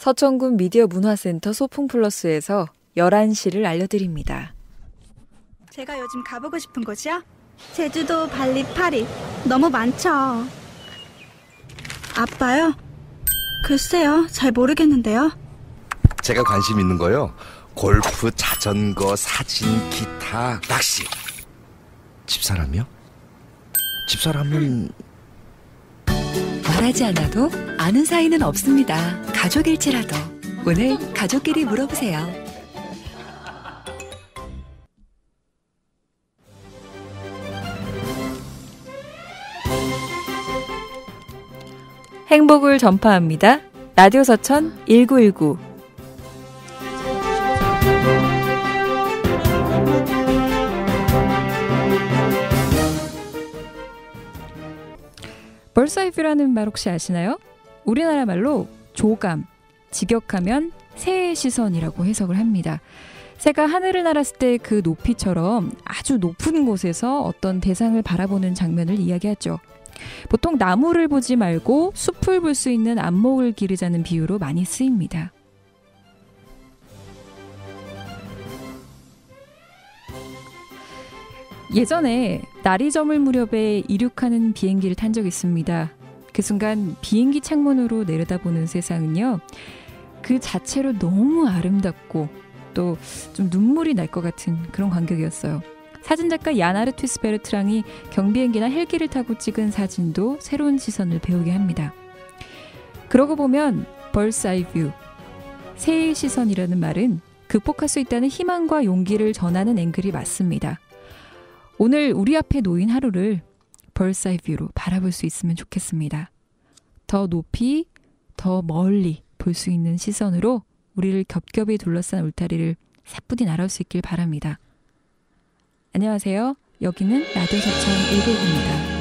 서천군 미디어 문화센터 소풍플러스에서 11시를 알려드립니다. 제가 요즘 가보고 싶은 곳이요? 제주도, 발리, 파리. 너무 많죠. 아빠요? 글쎄요, 잘 모르겠는데요. 제가 관심 있는 거요. 골프, 자전거, 사진, 기타, 낚시. 집사람이요? 집사람은... 말하지 않아도 아는 사이는 없습니다. 가족일지라도 오늘 가족끼리 물어보세요. 행복을 전파합니다. 라디오 서천 1919. 벌사이뷰라는 말 혹시 아시나요? 우리나라 말로 조감, 직역하면 새의 시선이라고 해석을 합니다. 새가 하늘을 날았을 때 그 높이처럼 아주 높은 곳에서 어떤 대상을 바라보는 장면을 이야기하죠. 보통 나무를 보지 말고 숲을 볼 수 있는 안목을 기르자는 비유로 많이 쓰입니다. 예전에 날이 저물 무렵에 이륙하는 비행기를 탄 적이 있습니다. 그 순간 비행기 창문으로 내려다보는 세상은요, 그 자체로 너무 아름답고 또 좀 눈물이 날 것 같은 그런 광경이었어요. 사진작가 얀 아르투스 베르트랑이 경비행기나 헬기를 타고 찍은 사진도 새로운 시선을 배우게 합니다. 그러고 보면 벌스 아이 뷰, 새의 시선이라는 말은 극복할 수 있다는 희망과 용기를 전하는 앵글이 맞습니다. 오늘 우리 앞에 놓인 하루를 벌스 아이 뷰로 바라볼 수 있으면 좋겠습니다. 더 높이, 더 멀리 볼 수 있는 시선으로 우리를 겹겹이 둘러싼 울타리를 사뿐히 날아올 수 있길 바랍니다. 안녕하세요. 여기는 라디오 서천 1919입니다.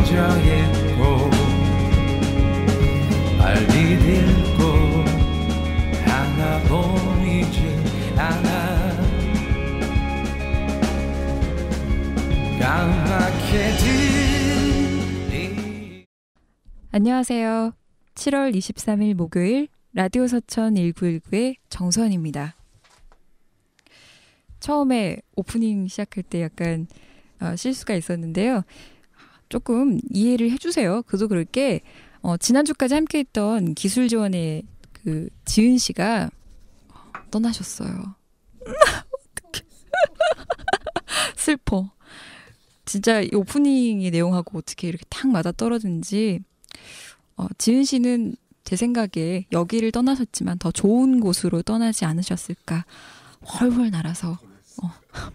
무너져 있고 빨리 딜고 하나 보이지 않아 까맣게 안녕하세요. 7월 23일 목요일 라디오 서천 1919의 정수환입니다. 처음에 오프닝 시작할 때 약간 실수가 있었는데요. 조금 이해를 해주세요. 그도 그럴 게 지난주까지 함께했던 기술지원의 그 지은 씨가 떠나셨어요. 어떡해. 슬퍼. 진짜 이 오프닝의 내용하고 어떻게 이렇게 탁 맞아 떨어지는지. 지은 씨는 제 생각에 여기를 떠나셨지만 더 좋은 곳으로 떠나지 않으셨을까. 훨훨 날아서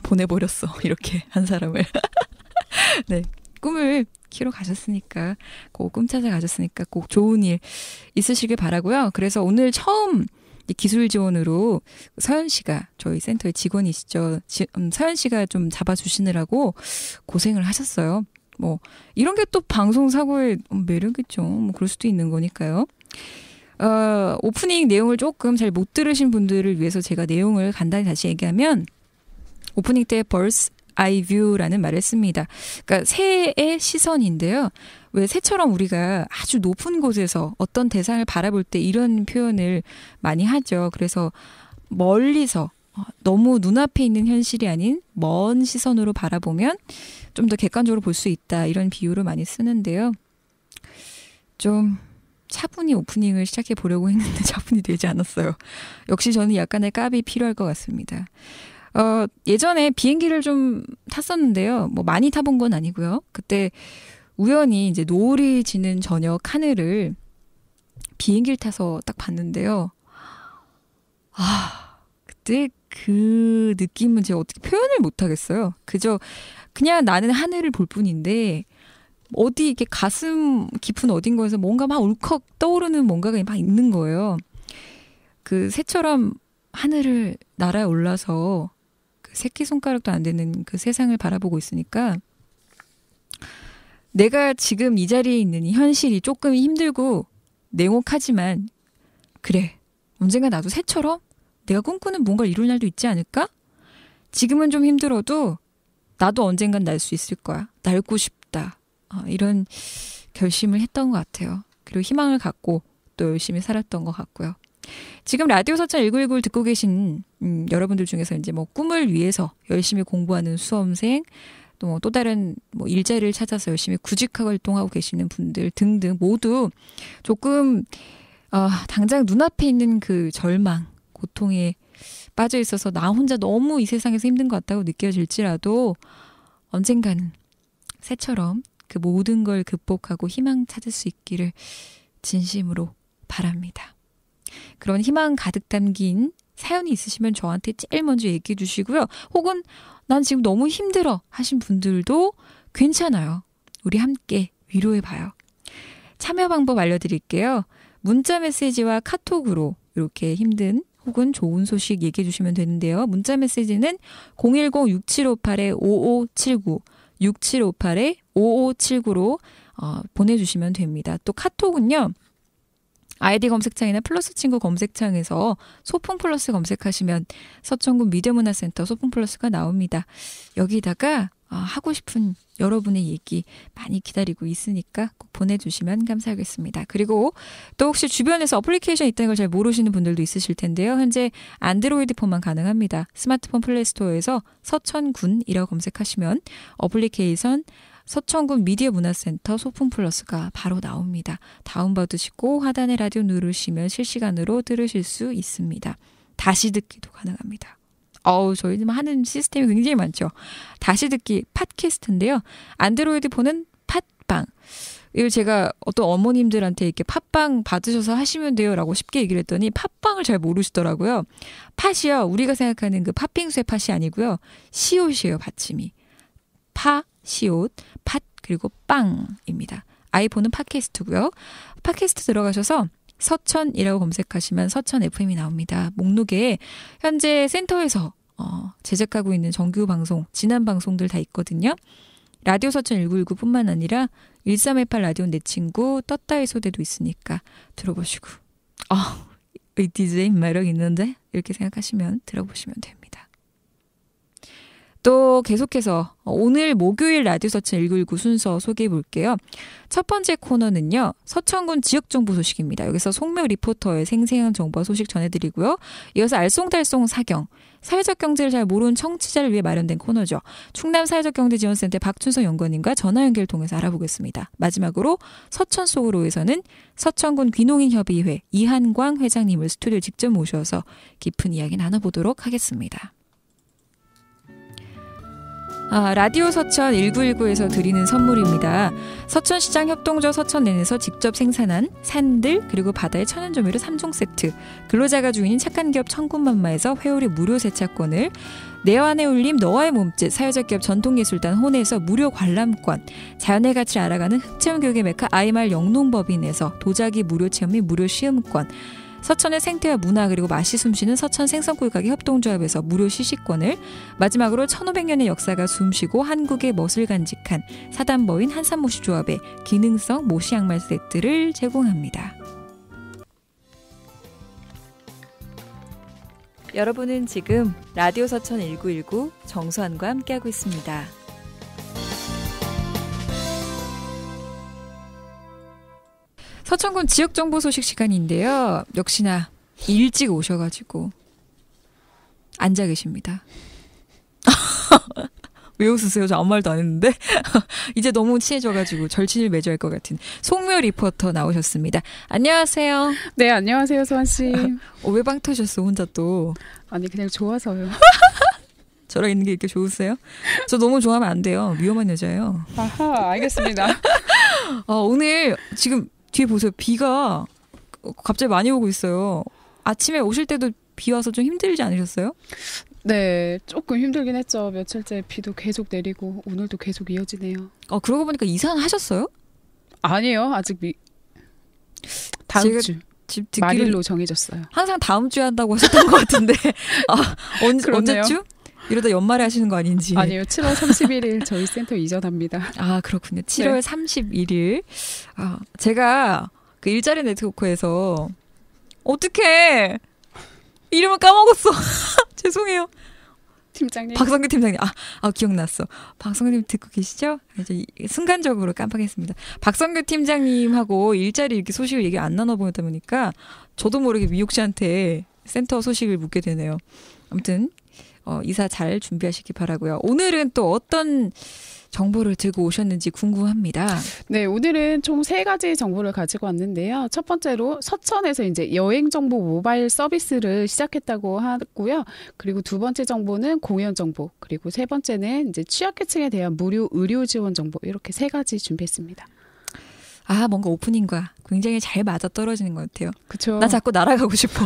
보내버렸어. 이렇게 한 사람을. 네. 꿈을 키러 가셨으니까, 꼭 꿈 찾아 가셨으니까 꼭 좋은 일 있으시길 바라고요. 그래서 오늘 처음 기술 지원으로 서연 씨가 저희 센터의 직원이시죠. 서연 씨가 좀 잡아주시느라고 고생을 하셨어요. 뭐 이런 게 또 방송 사고의 매력이죠. 뭐 그럴 수도 있는 거니까요. 오프닝 내용을 조금 잘 못 들으신 분들을 위해서 제가 내용을 간단히 다시 얘기하면, 오프닝 때 벌스 아이 뷰라는 말을 씁니다. 그러니까 새의 시선인데요. 왜 새처럼 우리가 아주 높은 곳에서 어떤 대상을 바라볼 때 이런 표현을 많이 하죠. 그래서 멀리서 너무 눈앞에 있는 현실이 아닌 먼 시선으로 바라보면 좀 더 객관적으로 볼 수 있다. 이런 비유를 많이 쓰는데요. 좀 차분히 오프닝을 시작해 보려고 했는데 차분히 되지 않았어요. 역시 저는 약간의 깝이 필요할 것 같습니다. 예전에 비행기를 좀 탔었는데요. 뭐 많이 타본 건 아니고요. 그때 우연히 이제 노을이 지는 저녁 하늘을 비행기를 타서 딱 봤는데요. 그때 그 느낌은 제가 어떻게 표현을 못 하겠어요. 그냥 나는 하늘을 볼 뿐인데 어디 이렇게 가슴 깊은 어딘가에서 뭔가 막 울컥 떠오르는 뭔가가 막 있는 거예요. 그 새처럼 하늘을 날아올라서 그 새끼손가락도 안 되는 그 세상을 바라보고 있으니까 내가 지금 이 자리에 있는 이 현실이 조금 힘들고 냉혹하지만, 그래, 언젠가 나도 새처럼 내가 꿈꾸는 뭔가를 이룰 날도 있지 않을까? 지금은 좀 힘들어도 나도 언젠간 날 수 있을 거야. 날고 싶다. 이런 결심을 했던 것 같아요. 그리고 희망을 갖고 또 열심히 살았던 것 같고요. 지금 라디오 서천 1919를 듣고 계신 여러분들 중에서 이제 뭐 꿈을 위해서 열심히 공부하는 수험생, 또 다른 뭐 일자리를 찾아서 열심히 구직 활동하고 계시는 분들 등등 모두 조금 당장 눈앞에 있는 그 절망, 고통에 빠져 있어서 나 혼자 너무 이 세상에서 힘든 것 같다고 느껴질지라도 언젠가는 새처럼 그 모든 걸 극복하고 희망 찾을 수 있기를 진심으로 바랍니다. 그런 희망 가득 담긴 사연이 있으시면 저한테 제일 먼저 얘기해 주시고요. 혹은 난 지금 너무 힘들어 하신 분들도 괜찮아요. 우리 함께 위로해 봐요. 참여 방법 알려드릴게요. 문자 메시지와 카톡으로 이렇게 힘든 혹은 좋은 소식 얘기해 주시면 되는데요. 문자 메시지는 010-6758-5579 6758-5579로 보내주시면 됩니다. 또 카톡은요. 아이디 검색창이나 플러스 친구 검색창에서 소풍 플러스 검색하시면 서천군 미디어문화센터 소풍 플러스가 나옵니다. 여기다가 하고 싶은 여러분의 얘기 많이 기다리고 있으니까 꼭 보내주시면 감사하겠습니다. 그리고 또 혹시 주변에서 어플리케이션 있다는 걸 잘 모르시는 분들도 있으실 텐데요. 현재 안드로이드 폰만 가능합니다. 스마트폰 플레이스토어에서 서천군이라고 검색하시면 어플리케이션 서천군 미디어 문화센터 소풍 플러스가 바로 나옵니다. 다운받으시고 하단에 라디오 누르시면 실시간으로 들으실 수 있습니다. 다시 듣기도 가능합니다. 저희 지금 하는 시스템이 굉장히 많죠. 다시 듣기 팟캐스트인데요. 안드로이드 폰은 팟빵. 이걸 제가 어떤 어머님들한테 이렇게 팟빵 받으셔서 하시면 돼요 라고 쉽게 얘기를 했더니 팟빵을 잘 모르시더라고요. 팟이요. 우리가 생각하는 그 팥빙수의 팥이 아니고요. 시옷이에요. 받침이. 시옷, 팟 그리고 빵입니다. 아이폰은 팟캐스트고요. 팟캐스트 들어가셔서 서천이라고 검색하시면 서천 FM이 나옵니다. 목록에 현재 센터에서 제작하고 있는 정규 방송, 지난 방송들 다 있거든요. 라디오 서천 1919뿐만 아니라 1318 라디오 내 친구 떴다의 소대도 있으니까 들어보시고 이 DJ 매력 있는데? 이렇게 생각하시면 들어보시면 됩니다. 또 계속해서 오늘 목요일 라디오 서천 1919 순서 소개해 볼게요. 첫 번째 코너는요. 서천군 지역정보 소식입니다. 여기서 송묘 리포터의 생생한 정보와 소식 전해드리고요. 이어서 알쏭달쏭 사경. 사회적 경제를 잘 모르는 청취자를 위해 마련된 코너죠. 충남 사회적경제지원센터 박춘성 연구원님과 전화 연결을 통해서 알아보겠습니다. 마지막으로 서천 속으로에서는 서천군 귀농인협의회 이한광 회장님을 스튜디오에 직접 모셔서 깊은 이야기 나눠보도록 하겠습니다. 라디오 서천 1919에서 드리는 선물입니다. 서천시장 협동조 서천랜에서 직접 생산한 산들 그리고 바다의 천연조미료 3종 세트, 근로자가 주인인 착한 기업 천군만마에서 회오리 무료 세차권을, 내 안에 울림 너와의 몸짓 사회적 기업 전통예술단 혼에서 무료 관람권, 자연의 가치를 알아가는 흑체험교육의 메카 아이말 영농법인에서 도자기 무료 체험 및 무료 시음권, 서천의 생태와 문화 그리고 맛이 숨쉬는 서천 생선꿀가게 협동조합에서 무료 시식권을, 마지막으로 1500년의 역사가 숨쉬고 한국의 멋을 간직한 사단법인 한산모시조합의 기능성 모시 양말 세트를 제공합니다. 여러분은 지금 라디오 서천 1919 정수환과 함께하고 있습니다. 서천군 지역정보 소식 시간인데요. 역시나 일찍 오셔가지고 앉아 계십니다. 왜 웃으세요? 저 아무 말도 안 했는데. 이제 너무 친해져가지고 절친을 맺어야 할 것 같은 송묘 리포터 나오셨습니다. 안녕하세요. 네, 안녕하세요, 소환 씨. 왜 빵 터셨어, 혼자 또? 아니, 그냥 좋아서요. 저랑 있는 게 이렇게 좋으세요? 저 너무 좋아하면 안 돼요. 위험한 여자예요. 아하, 알겠습니다. 오늘 지금 뒤에 보세요. 비가 갑자기 많이 오고 있어요. 아침에 오실 때도 비 와서 좀 힘들지 않으셨어요? 네, 조금 힘들긴 했죠. 며칠째 비도 계속 내리고 오늘도 계속 이어지네요. 그러고 보니까 이사는 하셨어요? 아니에요. 아직 다음 주. 집 말일로 정해졌어요. 항상 다음 주에 한다고 하셨던 것 같은데 언제쯤? 이러다 연말에 하시는 거 아닌지. 아니요. 7월 31일 저희 센터 이전합니다. 그렇군요. 7월 네. 31일. 제가 그 일자리 네트워크에서 어떡해. 이름을 까먹었어. 죄송해요. 팀장님. 박성규 팀장님. 기억났어. 박성규님 듣고 계시죠? 이제 순간적으로 깜빡했습니다. 박성규 팀장님하고 일자리 이렇게 소식을 얘기 안 나눠보다 보니까 저도 모르게 미옥 씨한테 센터 소식을 묻게 되네요. 아무튼 이사 잘 준비하시기 바라고요. 오늘은 또 어떤 정보를 들고 오셨는지 궁금합니다. 네, 오늘은 총 3가지 정보를 가지고 왔는데요. 첫 번째로 서천에서 이제 여행 정보 모바일 서비스를 시작했다고 하고요. 그리고 두 번째 정보는 공연 정보, 그리고 세 번째는 이제 취약계층에 대한 무료 의료 지원 정보, 이렇게 3가지 준비했습니다. 뭔가 오프닝과 굉장히 잘 맞아 떨어지는 것 같아요. 그렇죠. 나 자꾸 날아가고 싶어.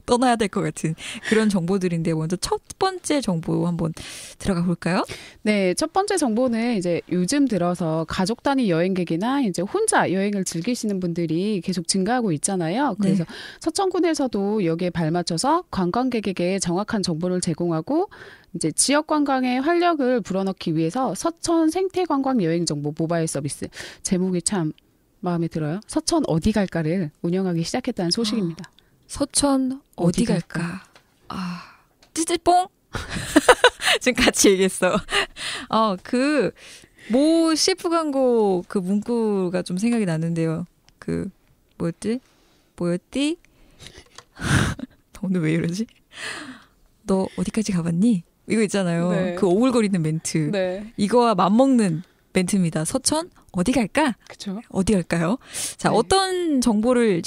떠나야 될 것 같은 그런 정보들인데 먼저 첫 번째 정보 한번 들어가 볼까요? 네, 첫 번째 정보는 이제 요즘 들어서 가족 단위 여행객이나 이제 혼자 여행을 즐기시는 분들이 계속 증가하고 있잖아요. 그래서 네. 서천군에서도 여기에 발맞춰서 관광객에게 정확한 정보를 제공하고 이제 지역 관광의 활력을 불어넣기 위해서 서천 생태관광 여행정보 모바일 서비스, 제목이 참 마음에 들어요. 서천 어디 갈까를 운영하기 시작했다는 소식입니다. 서천 어디 갈까? 찌찌뽕? 지금 같이 얘기했어. 모 CF 광고 그 문구가 좀 생각이 나는데요. 뭐였지? 오늘 왜 이러지? 너 어디까지 가봤니? 이거 있잖아요. 네. 그 오글거리는 멘트. 네, 이거와 맞먹는 멘트입니다. 서천 어디 갈까? 그렇죠. 어디 갈까요? 자, 네. 어떤 정보를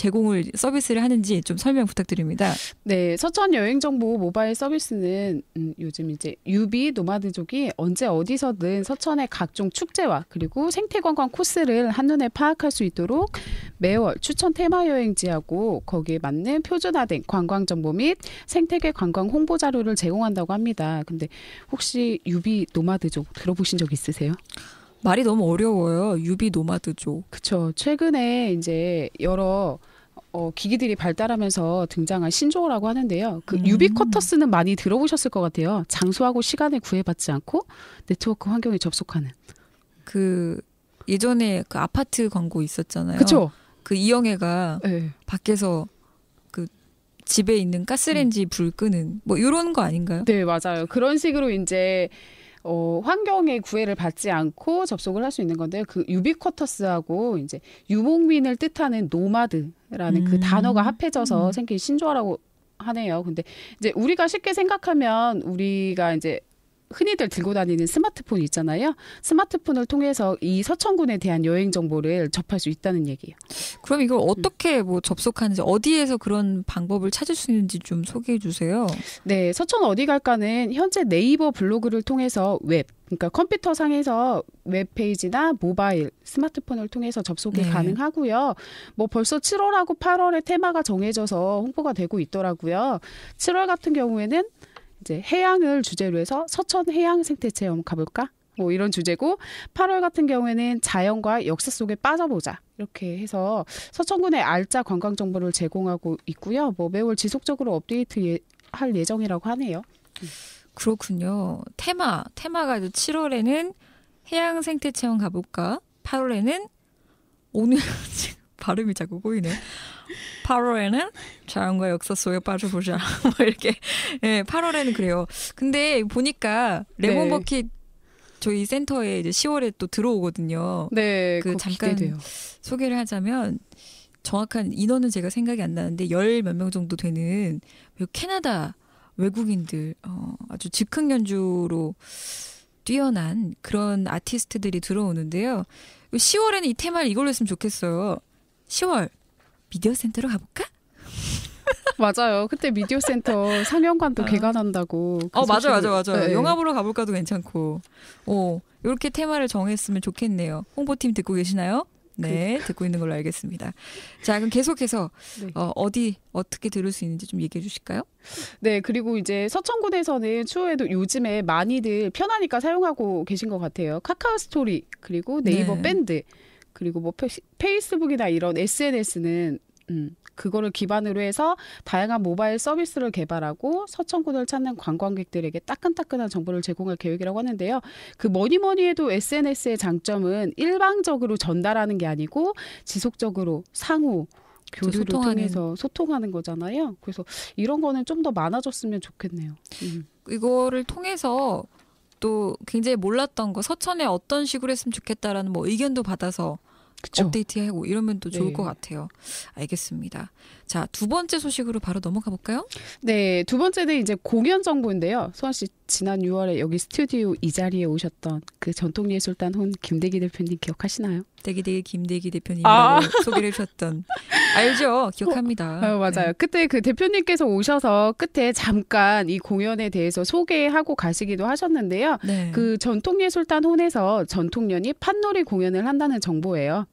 서비스를 하는지 좀 설명 부탁드립니다. 네, 서천 여행정보 모바일 서비스는 요즘 이제 유비 노마드족이 언제 어디서든 서천의 각종 축제와 그리고 생태관광 코스를 한눈에 파악할 수 있도록 매월 추천 테마 여행지하고 거기에 맞는 표준화된 관광 정보 및 생태계 관광 홍보 자료를 제공한다고 합니다. 근데 혹시 유비 노마드족 들어보신 적 있으세요? 말이 너무 어려워요. 유비 노마드족. 그렇죠. 최근에 이제 여러 기기들이 발달하면서 등장한 신조어라고 하는데요. 그 유비쿼터스는 많이 들어보셨을 것 같아요. 장소하고 시간을 구애받지 않고 네트워크 환경에 접속하는. 그 예전에 그 아파트 광고 있었잖아요. 그렇죠. 그 이영애가 네. 밖에서 그 집에 있는 가스레인지 불 끄는 뭐 이런 거 아닌가요? 네, 맞아요. 그런 식으로 이제 환경의 구애를 받지 않고 접속을 할 수 있는 건데 그 유비쿼터스하고 이제 유목민을 뜻하는 노마드라는 그 단어가 합해져서 생긴 신조어라고 하네요. 근데 이제 우리가 쉽게 생각하면 우리가 이제 흔히들 들고 다니는 스마트폰 있잖아요. 스마트폰을 통해서 이 서천군에 대한 여행 정보를 접할 수 있다는 얘기예요. 그럼 이걸 어떻게 접속하는지 어디에서 그런 방법을 찾을 수 있는지 좀 소개해 주세요. 네, 서천 어디 갈까는 현재 네이버 블로그를 통해서 그러니까 컴퓨터 상에서 웹페이지나 모바일, 스마트폰을 통해서 접속이 네. 가능하고요. 뭐 벌써 7월하고 8월에 테마가 정해져서 홍보가 되고 있더라고요. 7월 같은 경우에는 이제 해양을 주제로 해서 서천 해양 생태 체험 가볼까? 뭐 이런 주제고 8월 같은 경우에는 자연과 역사 속에 빠져보자. 이렇게 해서 서천군의 알짜 관광 정보를 제공하고 있고요. 뭐 매월 지속적으로 업데이트 할 예정이라고 하네요. 그렇군요. 테마가 7월에는 해양 생태 체험 가볼까? 8월에는 오늘 지금 발음이 자꾸 꼬이네. 8월에는 자연과 역사 속에 빠져보자. 뭐 이렇게. 네, 8월에는 그래요. 근데 보니까 레몬버킷 저희 센터에 이제 10월에 또 들어오거든요. 네, 그 잠깐 기대돼요. 소개를 하자면 정확한 인원은 제가 생각이 안 나는데 10 몇 명 정도 되는 캐나다 외국인들 아주 즉흥 연주로 뛰어난 그런 아티스트들이 들어오는데요. 10월에는 이 테마를 이걸로 했으면 좋겠어요. 10월 미디어 센터로 가볼까? 맞아요. 그때 미디어 센터 상영관도 개관한다고. 그 맞아요. 네. 영화 보러 가볼까도 괜찮고. 이렇게 테마를 정했으면 좋겠네요. 홍보팀 듣고 계시나요? 네, 듣고 있는 걸로 알겠습니다. 자, 그럼 계속해서 네. 어떻게 들을 수 있는지 좀 얘기해 주실까요? 네, 그리고 이제 서천군에서는 추후에도 요즘에 많이들 편하니까 사용하고 계신 것 같아요. 카카오 스토리, 그리고 네이버 네. 밴드, 그리고 뭐 페이스북이나 이런 SNS는 그거를 기반으로 해서 다양한 모바일 서비스를 개발하고 서천군을 찾는 관광객들에게 따끈따끈한 정보를 제공할 계획이라고 하는데요. 그 뭐니 해도 SNS의 장점은 일방적으로 전달하는 게 아니고 지속적으로 상호 교류를 통해서 소통하는 거잖아요. 그래서 이런 거는 좀 더 많아졌으면 좋겠네요. 이거를 통해서 또 굉장히 몰랐던 거 서천에 어떤 식으로 했으면 좋겠다라는 뭐 의견도 받아서 그쵸? 업데이트하고 이러면 또 좋을 네. 것 같아요. 알겠습니다. 자, 두 번째 소식으로 바로 넘어가 볼까요? 네, 두 번째는 이제 공연 정보인데요. 수원 씨 지난 6월에 여기 스튜디오 이 자리에 오셨던 그 전통예술단 혼 김대기 대표님 기억하시나요? 대기대기 김대기 대표님이라고 소개를 해주셨던 알죠? 기억합니다. 맞아요. 네. 그때 그 대표님께서 오셔서 끝에 잠깐 이 공연에 대해서 소개하고 가시기도 하셨는데요. 네. 그 전통예술단 혼에서 전통연이 판놀이 공연을 한다는 정보예요.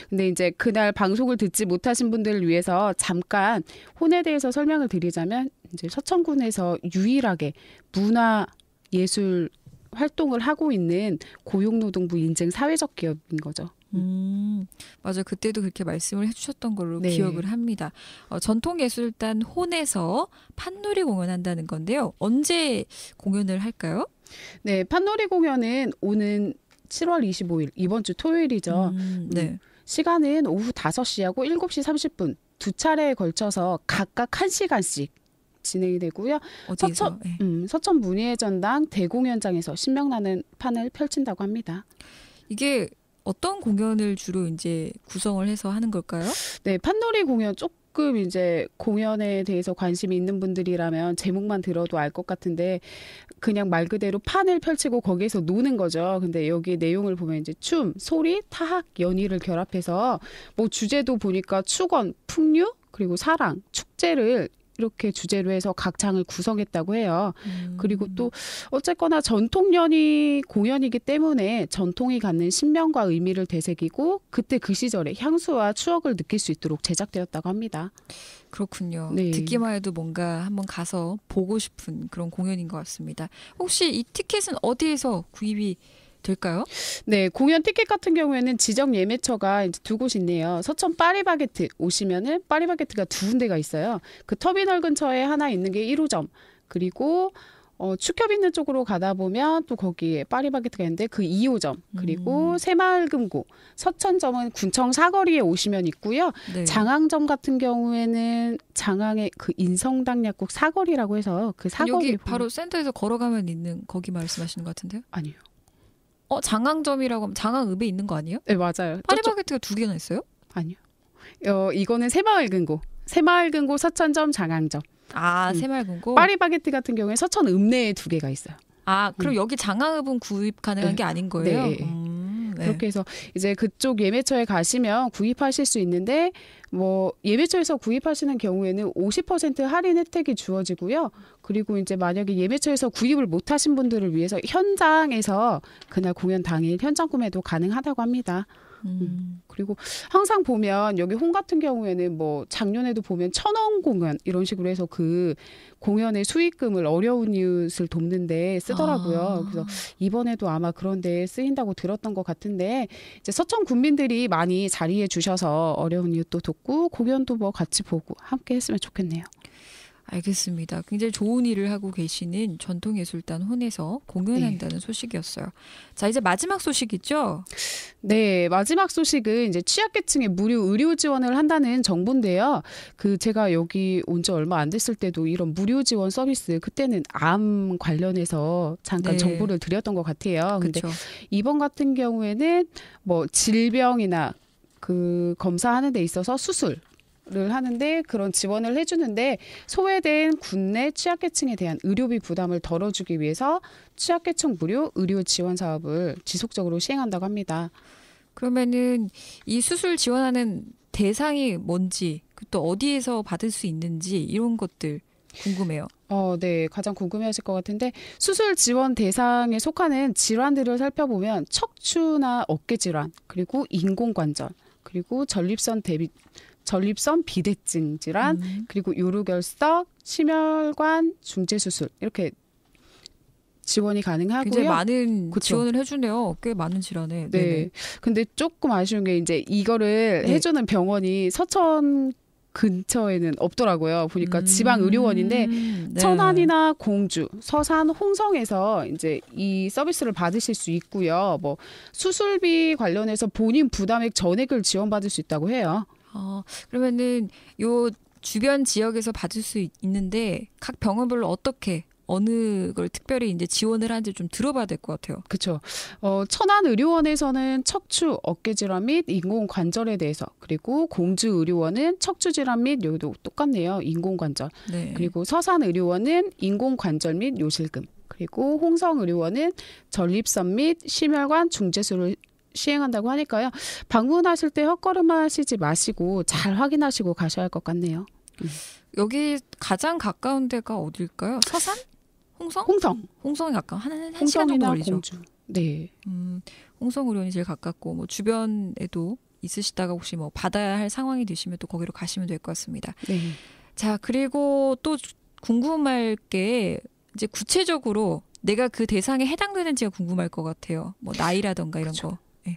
근데 이제 그날 방송을 듣지 못하신 분들을 위해서 잠깐 혼에 대해서 설명을 드리자면 이제 서천군에서 유일하게 문화 예술 활동을 하고 있는 고용노동부 인증 사회적 기업인 거죠. 맞아요. 그때도 그렇게 말씀을 해주셨던 걸로 네. 기억을 합니다. 전통예술단 혼에서 판놀이 공연한다는 건데요. 언제 공연을 할까요? 네, 판놀이 공연은 오는 7월 25일 이번 주 토요일이죠. 네. 시간은 오후 5시하고 7시 30분 두 차례에 걸쳐서 각각 1시간씩 진행이 되고요. 어디서? 네. 서천 문예의 전당 대공연장에서 신명나는 판을 펼친다고 합니다. 이게 어떤 공연을 주로 이제 구성을 해서 하는 걸까요? 네, 판놀이 공연 조금 이제 공연에 대해서 관심이 있는 분들이라면 제목만 들어도 알 것 같은데 그냥 말 그대로 판을 펼치고 거기에서 노는 거죠. 근데 여기 내용을 보면 이제 춤, 소리, 타악, 연희를 결합해서 뭐 주제도 보니까 축원, 풍류, 그리고 사랑, 축제를 이렇게 주제로 해서 각 장을 구성했다고 해요. 그리고 또 어쨌거나 전통연희 공연이기 때문에 전통이 갖는 신명과 의미를 되새기고 그때 그 시절의 향수와 추억을 느낄 수 있도록 제작되었다고 합니다. 그렇군요. 네. 듣기만 해도 뭔가 한번 가서 보고 싶은 그런 공연인 것 같습니다. 혹시 이 티켓은 어디에서 구입이 될까요? 네, 공연 티켓 같은 경우에는 지정 예매처가 이제 두 곳이 있네요. 서천 파리바게트 오시면은 파리바게트가 두 군데가 있어요. 그 터미널 근처에 하나 있는 게 1호점. 그리고 축협 있는 쪽으로 가다 보면 또 거기에 파리바게트가 있는데 그 2호점. 그리고 새마을금고, 서천점은 군청 사거리에 오시면 있고요. 네. 장항점 같은 경우에는 장항의 그 인성당 약국 사거리라고 해서 그 사거리 여기 바로 센터에서 걸어가면 있는 거기 말씀하시는 것 같은데요? 아니요. 장항점이라고 하면 장항읍에 있는 거 아니에요? 네, 맞아요. 파리바게트가 두 개나 있어요? 아니요. 이거는 새마을금고. 새마을금고 서천점 장항점. 새마을금고. 파리바게트 같은 경우에 서천 읍내에 두 개가 있어요. 그럼 여기 장항읍은 구입 가능한 네. 게 아닌 거예요? 네. 네. 그렇게 해서 이제 그쪽 예매처에 가시면 구입하실 수 있는데 뭐 예매처에서 구입하시는 경우에는 50% 할인 혜택이 주어지고요. 그리고 이제 만약에 예매처에서 구입을 못 하신 분들을 위해서 현장에서 그날 공연 당일 현장 구매도 가능하다고 합니다. 그리고 항상 보면 여기 홈 같은 경우에는 뭐 작년에도 보면 1,000원 공연 이런 식으로 해서 그 공연의 수익금을 어려운 이웃을 돕는데 쓰더라고요. 그래서 이번에도 아마 그런 데 쓰인다고 들었던 것 같은데 이제 서천 군민들이 많이 자리해 주셔서 어려운 이웃도 돕고 공연도 뭐 같이 보고 함께 했으면 좋겠네요. 알겠습니다. 굉장히 좋은 일을 하고 계시는 전통예술단 혼에서 공연한다는 소식이었어요. 자, 이제 마지막 소식이죠? 네, 마지막 소식은 이제 취약계층에 무료 의료 지원을 한다는 정보인데요. 제가 여기 온 지 얼마 안 됐을 때도 이런 무료 지원 서비스 그때는 암 관련해서 잠깐 네. 정보를 드렸던 것 같아요. 근데 그렇죠. 이번 같은 경우에는 뭐 질병이나 그 검사하는 데 있어서 수술을 하는데 그런 지원을 해주는데 소외된 국내 취약계층에 대한 의료비 부담을 덜어주기 위해서 취약계층 무료 의료 지원 사업을 지속적으로 시행한다고 합니다. 그러면은 이 수술 지원하는 대상이 뭔지, 또 어디에서 받을 수 있는지 이런 것들 궁금해요. 네, 가장 궁금해하실 것 같은데 수술 지원 대상에 속하는 질환들을 살펴보면 척추나 어깨 질환, 그리고 인공관절, 그리고 전립선 비대증 질환, 그리고 요로결석, 심혈관 중재수술 이렇게 지원이 가능하고요. 굉장히 많은 그쵸. 지원을 해주네요. 꽤 많은 질환에. 네. 네네. 근데 조금 아쉬운 게 이제 이거를 네. 해주는 병원이 서천 근처에는 없더라고요. 보니까 지방 의료원인데 네. 천안이나 공주, 서산, 홍성에서 이제 이 서비스를 받으실 수 있고요. 뭐 수술비 관련해서 본인 부담액 전액을 지원받을 수 있다고 해요. 그러면은 요 주변 지역에서 받을 수 있는데 각 병원별로 어떻게 어느 걸 특별히 이제 지원을 하는지 좀 들어봐야 될 것 같아요. 그렇죠. 천안의료원에서는 척추, 어깨질환 및 인공관절에 대해서, 그리고 공주의료원은 척추질환 및 여기도 똑같네요. 인공관절. 네. 그리고 서산의료원은 인공관절 및 요실금. 그리고 홍성의료원은 전립선 및 심혈관 중재술을 시행한다고 하니까요. 방문하실 때 헛걸음하시지 마시고 잘 확인하시고 가셔야 할 것 같네요. 여기 가장 가까운 데가 어딜까요? 서산? 홍성? 홍성이 가까워. 한 시간 정도 홍성이나 걸리죠. 공주. 네. 홍성의료원이 제일 가깝고 뭐 주변에도 있으시다가 혹시 뭐 받아야 할 상황이 되시면 또 거기로 가시면 될 것 같습니다. 네. 자, 그리고 또 궁금할 게 이제 구체적으로 내가 그 대상에 해당되는지가 궁금할 것 같아요. 뭐 나이라던가 이런 그쵸. 거. 네.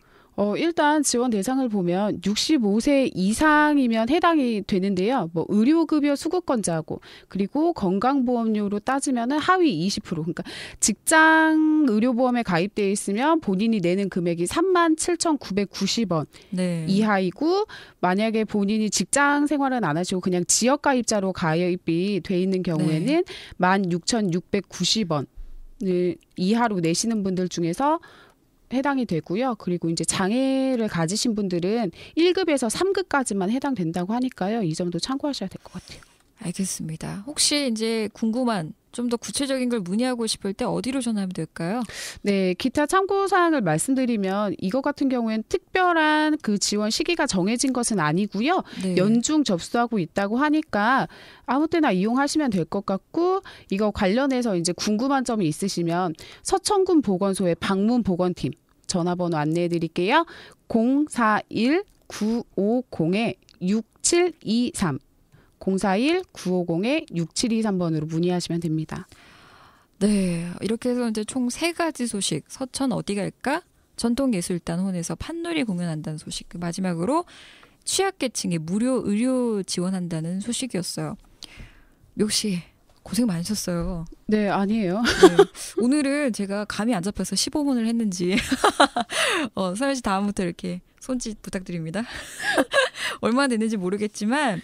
일단 지원 대상을 보면 65세 이상이면 해당이 되는데요. 뭐 의료급여 수급권자하고 그리고 건강보험료로 따지면은 하위 20%. 그러니까 직장 의료보험에 가입되어 있으면 본인이 내는 금액이 37,990원 네. 이하이고, 만약에 본인이 직장 생활은 안 하시고 그냥 지역 가입자로 가입이 돼 있는 경우에는 16,690원 이하로 내시는 분들 중에서 해당이 되고요. 그리고 이제 장애를 가지신 분들은 1급에서 3급까지만 해당된다고 하니까요. 이 점도 참고하셔야 될 것 같아요. 알겠습니다. 혹시 이제 궁금한 좀 더 구체적인 걸 문의하고 싶을 때 어디로 전화하면 될까요? 네, 기타 참고 사항을 말씀드리면 이거 같은 경우에는 특별한 그 지원 시기가 정해진 것은 아니고요. 네. 연중 접수하고 있다고 하니까 아무 때나 이용하시면 될 것 같고, 이거 관련해서 이제 궁금한 점이 있으시면 서천군 보건소의 방문 보건팀 전화번호 안내해 드릴게요. 041-950-6723 041-950-6723번으로 문의하시면 됩니다. 네, 이렇게 해서 이제 총 3가지 소식. 서천 어디 갈까? 전통예술단원에서 판놀이 공연한다는 소식. 마지막으로 취약계층에 무료 의료 지원한다는 소식이었어요. 묘씨 고생 많으셨어요. 네, 아니에요. 네. 오늘은 제가 감이 안 잡혀서 15분을 했는지 서현 씨 다음부터 이렇게 손짓 부탁드립니다. 얼마나 됐는지 모르겠지만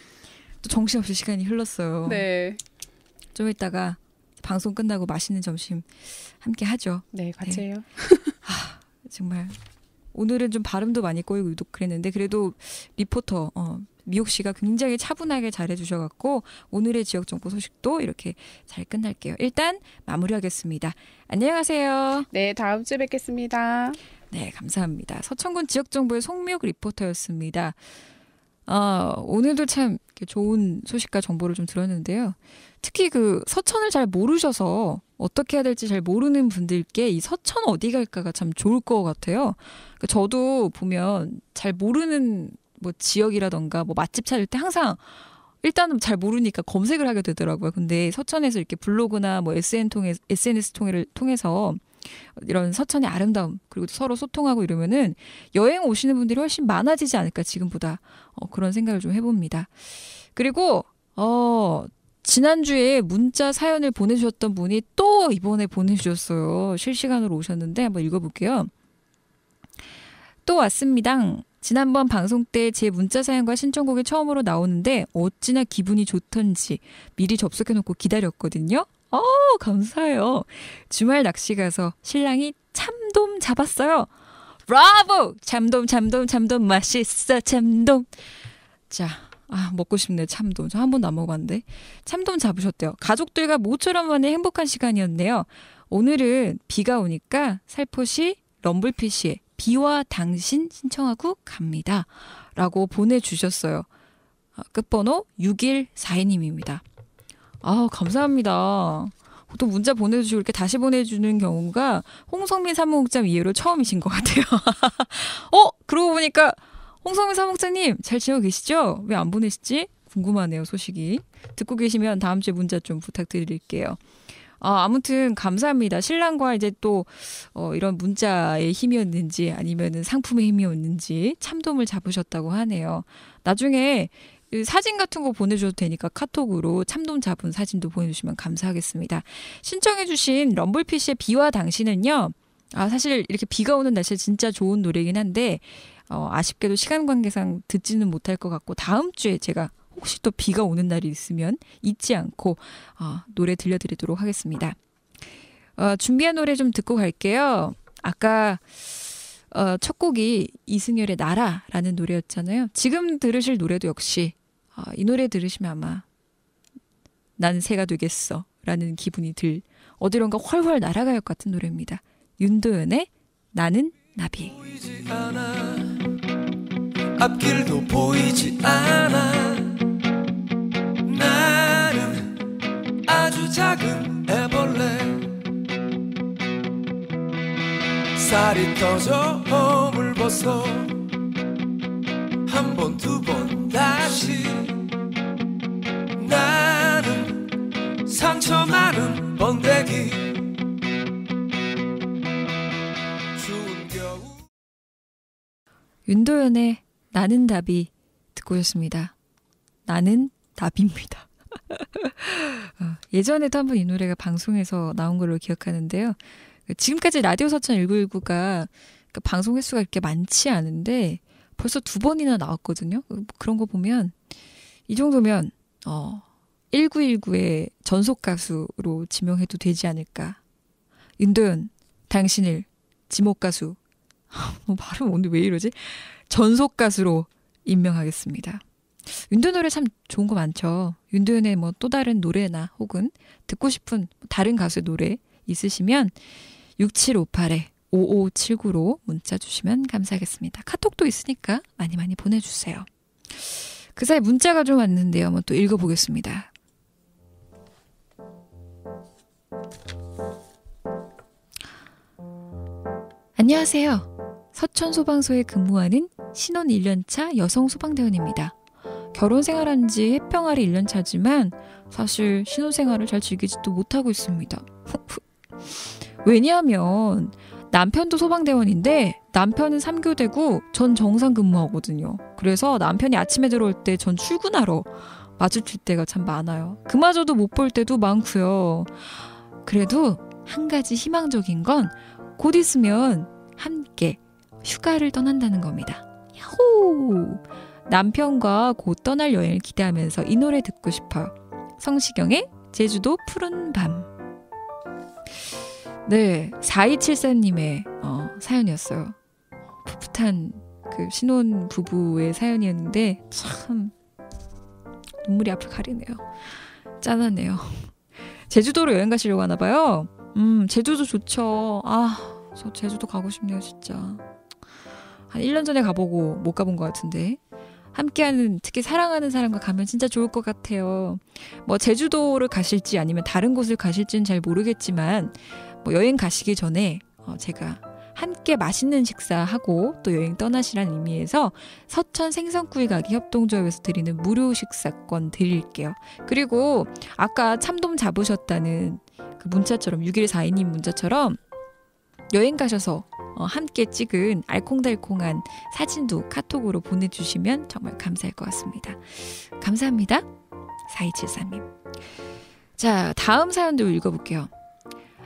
또 정신없이 시간이 흘렀어요. 네. 좀 이따가 방송 끝나고 맛있는 점심 함께 하죠. 네, 같이 해요. 정말 오늘은 좀 발음도 많이 꼬이고 유독 그랬는데 그래도 리포터 미옥 씨가 굉장히 차분하게 잘해주셔갖고 오늘의 지역정보 소식도 이렇게 잘 끝날게요. 일단 마무리하겠습니다. 안녕하세요. 네, 다음 주에 뵙겠습니다. 네, 감사합니다. 서천군 지역정보의 송미옥 리포터였습니다. 오늘도 참 좋은 소식과 정보를 좀 들었는데요. 특히 그 서천을 잘 모르셔서 어떻게 해야 될지 잘 모르는 분들께 이 서천 어디 갈까가 참 좋을 것 같아요. 그러니까 저도 보면 잘 모르는 뭐 지역이라던가 뭐 맛집 찾을 때 항상 일단은 잘 모르니까 검색을 하게 되더라고요. 근데 서천에서 이렇게 블로그나 뭐 SNS 통해서 이런 서천의 아름다움 그리고 서로 소통하고 이러면은 여행 오시는 분들이 훨씬 많아지지 않을까 지금보다 그런 생각을 좀 해봅니다. 그리고 지난주에 문자 사연을 보내주셨던 분이 또 이번에 보내주셨어요. 실시간으로 오셨는데 한번 읽어볼게요. 또 왔습니다. 지난번 방송 때 제 문자 사연과 신청곡이 처음으로 나오는데 어찌나 기분이 좋던지 미리 접속해놓고 기다렸거든요. 감사해요. 주말 낚시 가서 신랑이 참돔 잡았어요. 브라보! 참돔 맛있어 참돔. 자, 먹고 싶네 참돔. 저 한 번도 안 먹어봤는데. 참돔 잡으셨대요. 가족들과 모처럼 만의 행복한 시간이었네요. 오늘은 비가 오니까 살포시 럼블피쉬의 비와 당신 신청하고 갑니다. 라고 보내주셨어요. 끝번호 6142님입니다. 감사합니다. 보통 문자 보내주시고 이렇게 다시 보내주는 경우가 홍성민 사무국장 이후로 처음이신 것 같아요. 그러고 보니까 홍성민 사무국장님 잘 지내고 계시죠? 왜 안 보내시지? 궁금하네요, 소식이. 듣고 계시면 다음 주에 문자 좀 부탁드릴게요. 아무튼 감사합니다. 신랑과 이제 또 이런 문자의 힘이었는지 아니면은 상품의 힘이었는지 참돔을 잡으셨다고 하네요. 나중에 사진 같은 거 보내줘도 되니까 카톡으로 참돔 잡은 사진도 보내주시면 감사하겠습니다. 신청해주신 럼블피쉬의 비와 당신은요. 사실 이렇게 비가 오는 날씨에 진짜 좋은 노래이긴 한데 아쉽게도 시간 관계상 듣지는 못할 것 같고 다음 주에 제가 혹시 또 비가 오는 날이 있으면 잊지 않고 노래 들려드리도록 하겠습니다. 준비한 노래 좀 듣고 갈게요. 아까 첫 곡이 이승열의 나라라는 노래였잖아요. 지금 들으실 노래도 역시 이 노래 들으시면 아마 나는 새가 되겠어 라는 기분이 들 어디론가 훨훨 날아갈 것 같은 노래입니다. 윤도현의 나는 나비. 보이지 않아 앞길도 보이지 않아 나는 아주 작은 애벌레 살이 터져 허물 벗어 한 번 두 번 다시 나는 상처 많은 번데기 추운 겨울 윤도현의 나는 나비 듣고 오셨습니다. 나는 나비입니다. 예전에도 한번 이 노래가 방송에서 나온 걸로 기억하는데요. 지금까지 라디오 서천 1919가 방송 횟수가 그렇게 많지 않은데 벌써 2번이나 나왔거든요. 그런 거 보면 이 정도면 1919의 전속 가수로 지명해도 되지 않을까. 윤도현, 당신을 지목 가수. 발음 오늘 왜 이러지? 전속 가수로 임명하겠습니다. 윤도현 노래 참 좋은 거 많죠. 윤도현의 뭐 또 다른 노래나 혹은 듣고 싶은 다른 가수의 노래 있으시면 6758-5579로 문자 주시면 감사하겠습니다. 카톡도 있으니까 많이 많이 보내주세요. 그 사이 문자가 좀 왔는데요. 한번 또 읽어보겠습니다. 안녕하세요. 서천소방서에 근무하는 신혼 1년차 여성 소방대원입니다. 결혼 생활한 지 해병 아래 1년 차지만 사실 신혼 생활을 잘 즐기지도 못하고 있습니다. 왜냐하면 남편도 소방대원인데 남편은 3교대고 전 정상 근무하거든요. 그래서 남편이 아침에 들어올 때 전 출근하러 마주칠 때가 참 많아요. 그마저도 못 볼 때도 많고요. 그래도 한 가지 희망적인 건 곧 있으면 함께 휴가를 떠난다는 겁니다. 야호! 남편과 곧 떠날 여행을 기대하면서 이 노래 듣고 싶어요. 성시경의 제주도 푸른 밤. 네, 4274님의 사연이었어요. 풋풋한 그 신혼 부부의 사연이었는데 참 눈물이 앞을 가리네요. 짠하네요. 제주도로 여행 가시려고 하나 봐요. 제주도 좋죠. 저 제주도 가고 싶네요, 진짜. 한 1년 전에 가보고 못 가본 것 같은데. 함께하는, 특히 사랑하는 사람과 가면 진짜 좋을 것 같아요. 뭐 제주도를 가실지 아니면 다른 곳을 가실지는 잘 모르겠지만 뭐 여행 가시기 전에 제가 함께 맛있는 식사하고 또 여행 떠나시라는 의미에서 서천 생선구이 가게 협동조합에서 드리는 무료 식사권 드릴게요. 그리고 아까 참돔 잡으셨다는 그 문자처럼 6142님 문자처럼 여행 가셔서 함께 찍은 알콩달콩한 사진도 카톡으로 보내주시면 정말 감사할 것 같습니다. 감사합니다. 4273님. 자, 다음 사연도 읽어볼게요.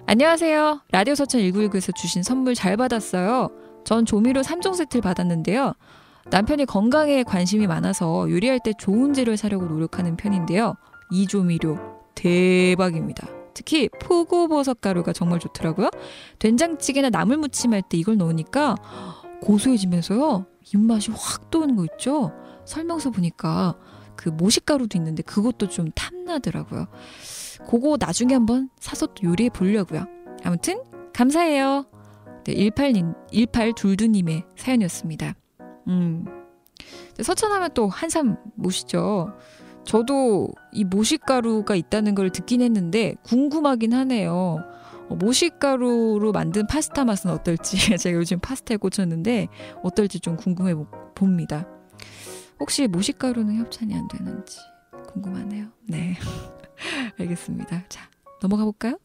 안녕하세요. 라디오 서천 1919에서 주신 선물 잘 받았어요. 전 조미료 3종 세트를 받았는데요. 남편이 건강에 관심이 많아서 요리할 때 좋은 재료를 사려고 노력하는 편인데요. 이 조미료 대박입니다. 특히 표고버섯 가루가 정말 좋더라고요. 된장찌개나 나물무침 할 때 이걸 넣으니까 고소해지면서요. 입맛이 확 도는 거 있죠. 설명서 보니까 그 모식가루도 있는데 그것도 좀 탐나더라고요. 그거 나중에 한번 사서 또 요리해 보려고요. 아무튼 감사해요. 네, 1822님의 사연이었습니다. 서천하면 또 한삼 모시죠. 저도 이 모식가루가 있다는 걸 듣긴 했는데 궁금하긴 하네요. 모식가루로 만든 파스타 맛은 어떨지 제가 요즘 파스타에 꽂혔는데 어떨지 좀 궁금해 봅니다. 혹시 모식가루는 협찬이 안 되는지 궁금하네요. 네. 알겠습니다. 자, 넘어가 볼까요?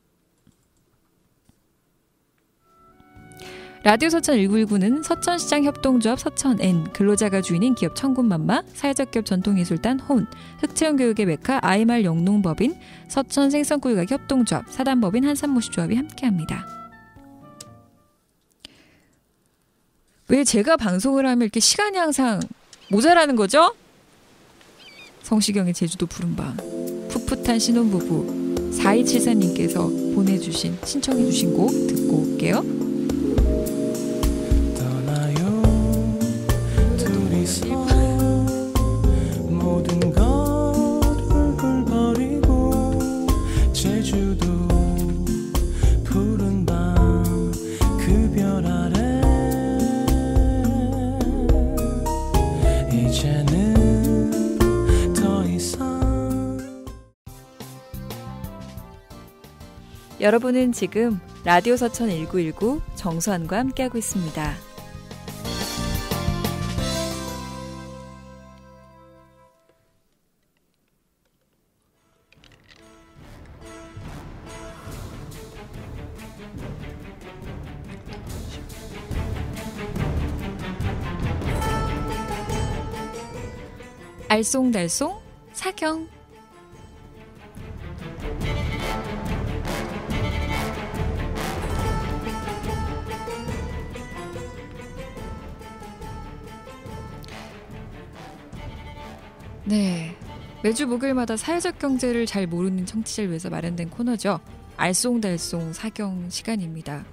라디오 서천 1919는 서천시장 협동조합 서천N, 근로자가 주인인 기업 천군맘마, 사회적 기업 전통예술단 혼, 흑채용교육의 메카 IMR 영농법인, 서천 생선구이가게 협동조합, 사단법인 한산모시조합이 함께합니다. 왜 제가 방송을 하면 이렇게 시간이 항상 모자라는 거죠? 성시경의 제주도 푸른밤. 풋풋한 신혼부부 4274님께서 보내주신 신청해주신 곡 듣고 올게요. 떠나요 둘이서 모든 걸 훌훌 버리고 제주도 푸른 밤 그 별 아래 이제는 더 이상 여러분은 지금 라디오 서천 1919 정수환과 함께하고 있습니다. 알쏭달쏭 사경. 네, 매주 목요일마다 사회적 경제를 잘 모르는 청취자를 위해서 마련된 코너죠. 알쏭달쏭 사경 시간입니다.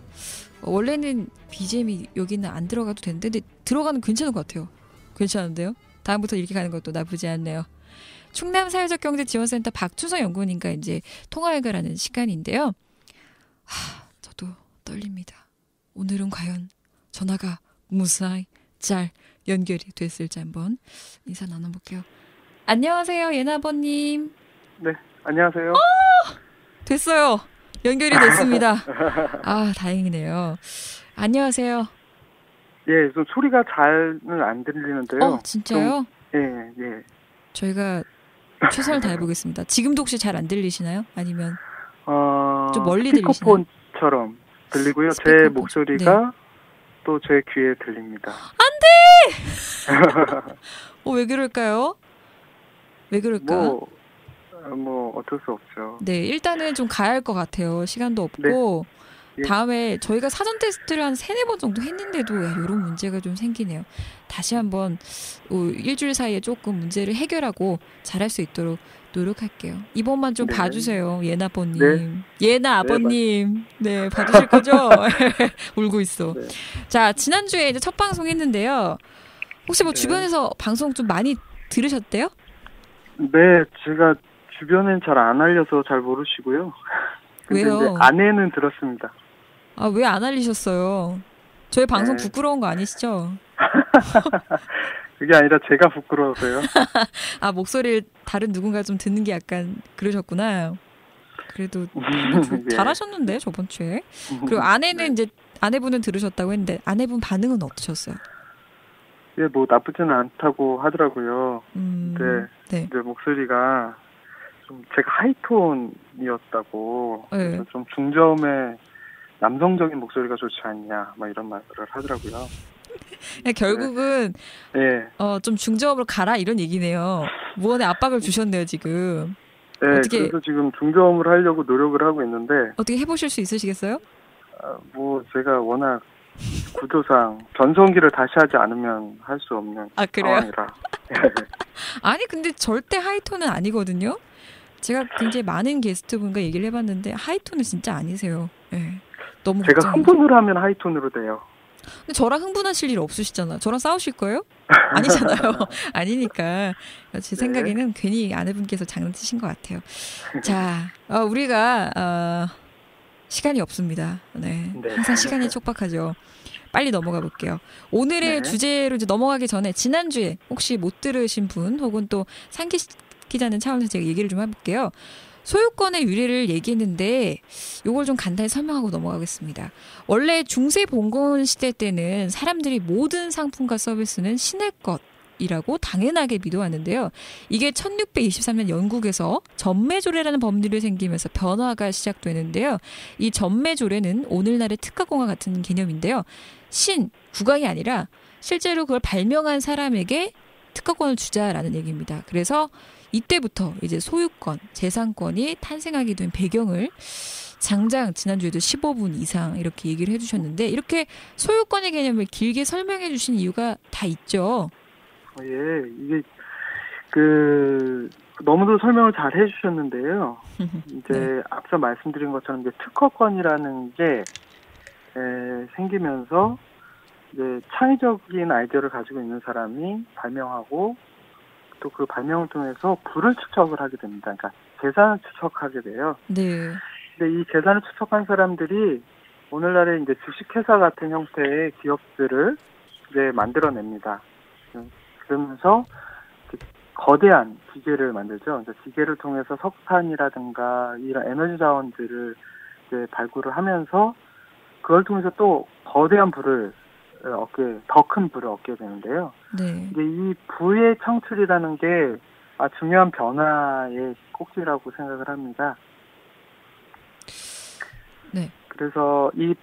원래는 BGM이 여기는 안 들어가도 되는데 근데 들어가는 괜찮은 것 같아요. 괜찮은데요? 다음부터 이렇게 가는 것도 나쁘지 않네요. 충남 사회적경제지원센터 박춘성 연구원님과 이제 통화해가라는 시간인데요. 저도 떨립니다. 오늘은 과연 전화가 무사히 잘 연결이 됐을지 한번 인사 나눠볼게요. 안녕하세요, 예나버님. 네, 안녕하세요. 됐어요. 연결이 됐습니다. 다행이네요. 안녕하세요. 예, 좀 소리가 잘은 안 들리는데요. 진짜요? 예. 저희가 최선을 다해보겠습니다. 지금도 혹시 잘 안 들리시나요? 아니면 좀 멀리 들리시나요? 스피커폰처럼 들리고요. 제 스피커폰. 목소리가 네. 또 제 귀에 들립니다. 왜 그럴까요? 왜 그럴까? 뭐 어쩔 수 없죠. 네, 일단은 좀 가야 할 것 같아요. 시간도 없고. 예. 다음에 저희가 사전 테스트를 한 3-4번 정도 했는데도 이런 문제가 좀 생기네요. 다시 한번 일주일 사이에 조금 문제를 해결하고 잘할 수 있도록 노력할게요. 이번만 좀 네. 봐주세요. 예나 아버님. 네. 예나 아버님. 네, 봐주실 거죠? 울고 있어. 네. 자, 지난주에 이제 첫 방송 했는데요. 혹시 뭐 네. 주변에서 방송 좀 많이 들으셨대요? 네, 제가 주변엔 잘 안 알려서 잘 모르시고요. 근데 왜요? 이제 아내는 들었습니다. 왜 안 알리셨어요? 저희 방송 네. 부끄러운 거 아니시죠? 그게 아니라 제가 부끄러워서요. 목소리를 다른 누군가 좀 듣는 게 약간 그러셨구나. 그래도 예. 잘하셨는데 저번 주에. 그리고 아내는 이제 아내분은 들으셨다고 했는데 아내분 반응은 어떠셨어요? 예, 뭐 나쁘지는 않다고 하더라고요. 네. 이제 목소리가 좀 제가 하이톤이었다고 네. 그래서 좀 중저음의 남성적인 목소리가 좋지 않냐 막 이런 말을 하더라고요. 결국은 예. 좀 중저음으로 가라 이런 얘기네요. 무언의 압박을 주셨네요 지금. 네, 어떻게- 그래서 지금 중저음을 하려고 노력을 하고 있는데 어떻게 해보실 수 있으시겠어요? 뭐 제가 워낙 구조상 전성기를 다시 하지 않으면 할 수 없는 그래요? 상황이라. 아니 근데 절대 하이톤은 아니거든요. 제가 굉장히 많은 게스트분과 얘기를 해봤는데 하이톤은 진짜 아니세요. 네. 너무 제가 걱정이죠. 흥분을 하면 하이톤으로 돼요. 근데 저랑 흥분하실 일 없으시잖아. 저랑 싸우실 거예요? 아니잖아요. 아니니까 제 생각에는 괜히 아내분께서 장난치신 것 같아요. 자, 우리가 시간이 없습니다. 네, 네. 항상 시간이 촉박하죠. 빨리 넘어가 볼게요. 오늘의 네. 주제로 이제 넘어가기 전에 지난주에 혹시 못 들으신 분 혹은 또 상기시키자는 차원에서 제가 얘기를 좀 해볼게요. 소유권의 유래를 얘기했는데 이걸 좀 간단히 설명하고 넘어가겠습니다. 원래 중세 봉건 시대 때는 사람들이 모든 상품과 서비스는 신의 것이라고 당연하게 믿어왔는데요. 이게 1623년 영국에서 전매조례라는 법률이 생기면서 변화가 시작되는데요. 이 전매조례는 오늘날의 특가공화 같은 개념인데요. 국왕이 아니라 실제로 그걸 발명한 사람에게 특허권을 주자라는 얘기입니다. 그래서 이때부터 이제 소유권, 재산권이 탄생하게 된 배경을 장장 지난주에도 15분 이상 이렇게 얘기를 해주셨는데 이렇게 소유권의 개념을 길게 설명해 주신 이유가 다 있죠. 예, 이게 너무도 설명을 잘 해주셨는데요. 이제 네. 앞서 말씀드린 것처럼 이제 특허권이라는 게 생기면서 이제 창의적인 아이디어를 가지고 있는 사람이 발명하고 또 그 발명을 통해서 부를 축적을 하게 됩니다. 그러니까 재산을 축적하게 돼요. 네. 근데 이 재산을 축적한 사람들이 오늘날의 이제 주식회사 같은 형태의 기업들을 이제 만들어냅니다. 그러면서 거대한 기계를 만들죠. 그러니까 기계를 통해서 석탄이라든가 이런 에너지 자원들을 이제 발굴을 하면서 그걸 통해서 또 거대한 부를 더 큰 부를 얻게 되는데요. 네. 이제 이 부의 창출이라는 게 중요한 변화의 꼭지라고 생각을 합니다. 네. 그래서 이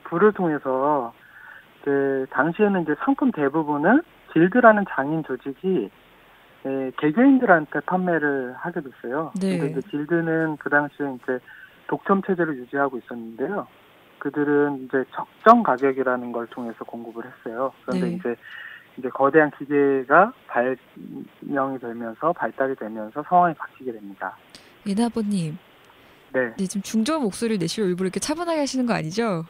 부를 통해서 당시에는 이제 상품 대부분은 길드라는 장인 조직이 개개인들한테 판매를 하게 됐어요. 네. 근데 이제 길드는 그 당시에 이제 독점 체제를 유지하고 있었는데요. 그들은 이제 적정 가격이라는 걸 통해서 공급을 했어요. 그런데 네. 이제 거대한 기계가 발명이 되면서 발달이 되면서 상황이 바뀌게 됩니다. 예나버님. 네. 네, 지금 중저음 목소리를 내시려 일부러 이렇게 차분하게 하시는 거 아니죠?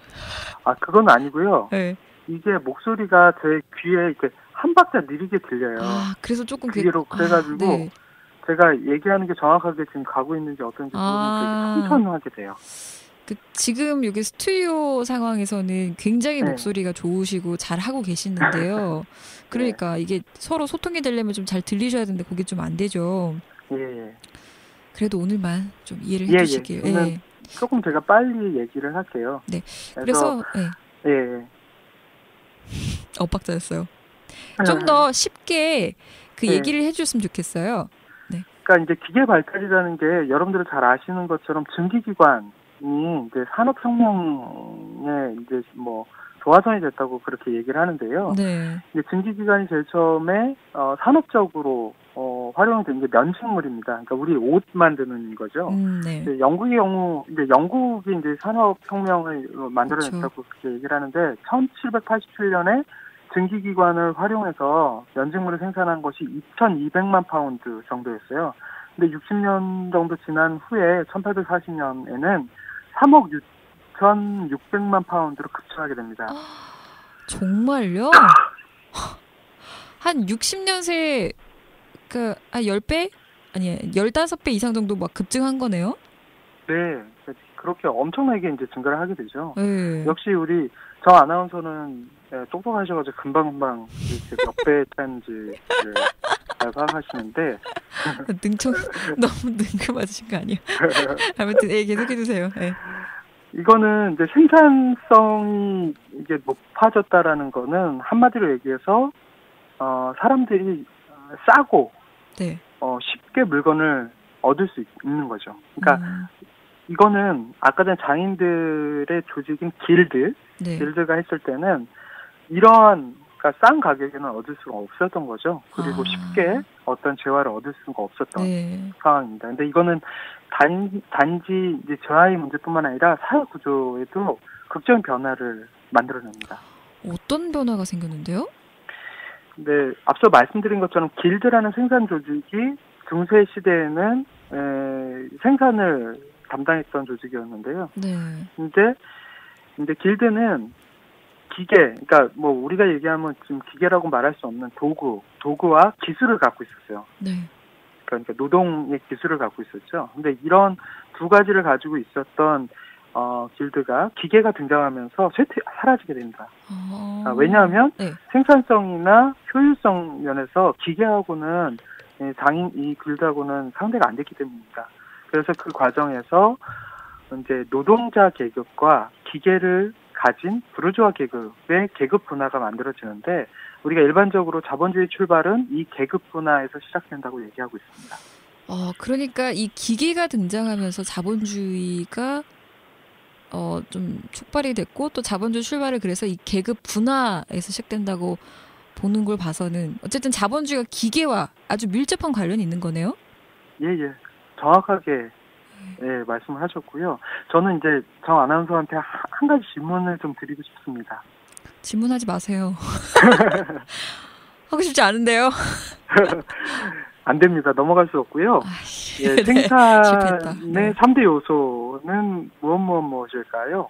그건 아니고요. 네. 이게 목소리가 제 귀에 이렇게 한 박자 느리게 들려요. 그래서 조금 그래가지고 네. 제가 얘기하는 게 정확하게 지금 가고 있는지 어떤지 모르겠는데 되게 천천하게 돼요. 지금 여기 스튜디오 상황에서는 굉장히 네. 목소리가 좋으시고 잘 하고 계시는데요. 그러니까 이게 서로 소통이 되려면 좀 잘 들리셔야 되는데 그게 좀 안 되죠. 예. 그래도 오늘만 좀 이해를 예, 해주시길. 예. 저는 조금 제가 빨리 얘기를 할게요. 네. 그래서 예. 엇박자였어요. 좀 더 쉽게 그 네. 얘기를 해주셨으면 좋겠어요. 그러니까 이제 기계 발달이라는 게 여러분들이 잘 아시는 것처럼 증기기관이 이제 산업혁명에 이제 뭐 조화선이 됐다고 그렇게 얘기를 하는데요. 네. 이제 증기기관이 제일 처음에 산업적으로 활용이 된 게 면식물입니다. 그러니까 우리 옷 만드는 거죠. 네. 이제 영국이 이제 산업혁명을 만들어냈다고 그렇게 얘기를 하는데 1787년에 증기기관을 활용해서 면직물을 생산한 것이 2,200만 파운드 정도였어요. 근데 60년 정도 지난 후에 1840년에는 3억 6,600만 파운드로 급증하게 됩니다. 정말요? 한 60년 새에 10배? 아니, 15배 이상 정도 막 급증한 거네요? 네. 그렇게 엄청나게 이제 증가를 하게 되죠. 네. 역시 저 아나운서는 똑똑하셔가지고 금방금방 이렇게 몇 배 차인지를 잘 파악하시는데. 너무 능금맞으신 거 아니에요? 아무튼, 계속해주세요. 네. 이거는 이제 생산성이 이게 높아졌다라는 거는 한마디로 얘기해서, 사람들이 싸고, 네. 쉽게 물건을 얻을 수 있는 거죠. 그러니까, 이거는 아까 전 장인들의 조직인 길드가 했을 때는 이러한 그러니까 싼 가격에는 얻을 수가 없었던 거죠. 그리고 쉽게 어떤 재화를 얻을 수가 없었던 상황입니다. 근데 이거는 단지 이제 재화의 문제뿐만 아니라 사회 구조에도 극적인 변화를 만들어냅니다. 어떤 변화가 생겼는데요? 네, 앞서 말씀드린 것처럼 길드라는 생산 조직이 중세 시대에는 생산을 담당했던 조직이었는데요. 네. 이제 길드는 그러니까 뭐 우리가 얘기하면 지금 기계라고 말할 수 없는 도구와 기술을 갖고 있었어요. 네. 그러니까 노동의 기술을 갖고 있었죠. 근데 이런 두 가지를 가지고 있었던 길드가 기계가 등장하면서 사라지게 됩니다. 왜냐하면 생산성이나 효율성 면에서 기계하고는 이 길드하고는 상대가 안 됐기 때문입니다. 그래서 그 과정에서 이제 노동자 계급과 기계를 가진 부르주아 계급의 계급 분화가 만들어지는데 우리가 일반적으로 자본주의 출발은 이 계급 분화에서 시작된다고 얘기하고 있습니다. 그러니까 이 기계가 등장하면서 자본주의가 좀 촉발이 됐고 또 자본주의 출발을 그래서 이 계급 분화에서 시작된다고 보는 걸 봐서는 어쨌든 자본주의가 기계와 아주 밀접한 관련이 있는 거네요. 예. 정확하게 예, 말씀을 하셨고요. 저는 이제 정 아나운서한테 한 가지 질문을 좀 드리고 싶습니다. 질문하지 마세요. 하고 싶지 않은데요. 안 됩니다. 넘어갈 수 없고요. 예, 생산의 3대 요소는 무엇일까요?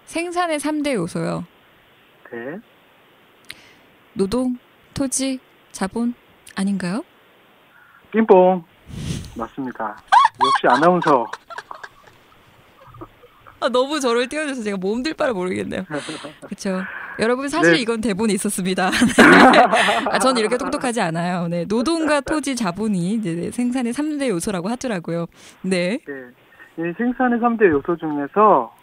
생산의 3대 요소요. 네. 노동, 토지, 자본 아닌가요? 빙봉. 맞습니다. 역시 아나운서. 너무 저를 띄워줘서 제가 몸둘 바를 모르겠네요. 그렇죠. 여러분 사실 네. 이건 대본에 있었습니다. 저는 이렇게 똑똑하지 않아요. 네, 노동과 토지, 자본이 이제 생산의 3대 요소라고 하더라고요. 네. 네. 이 생산의 3대 요소 중에서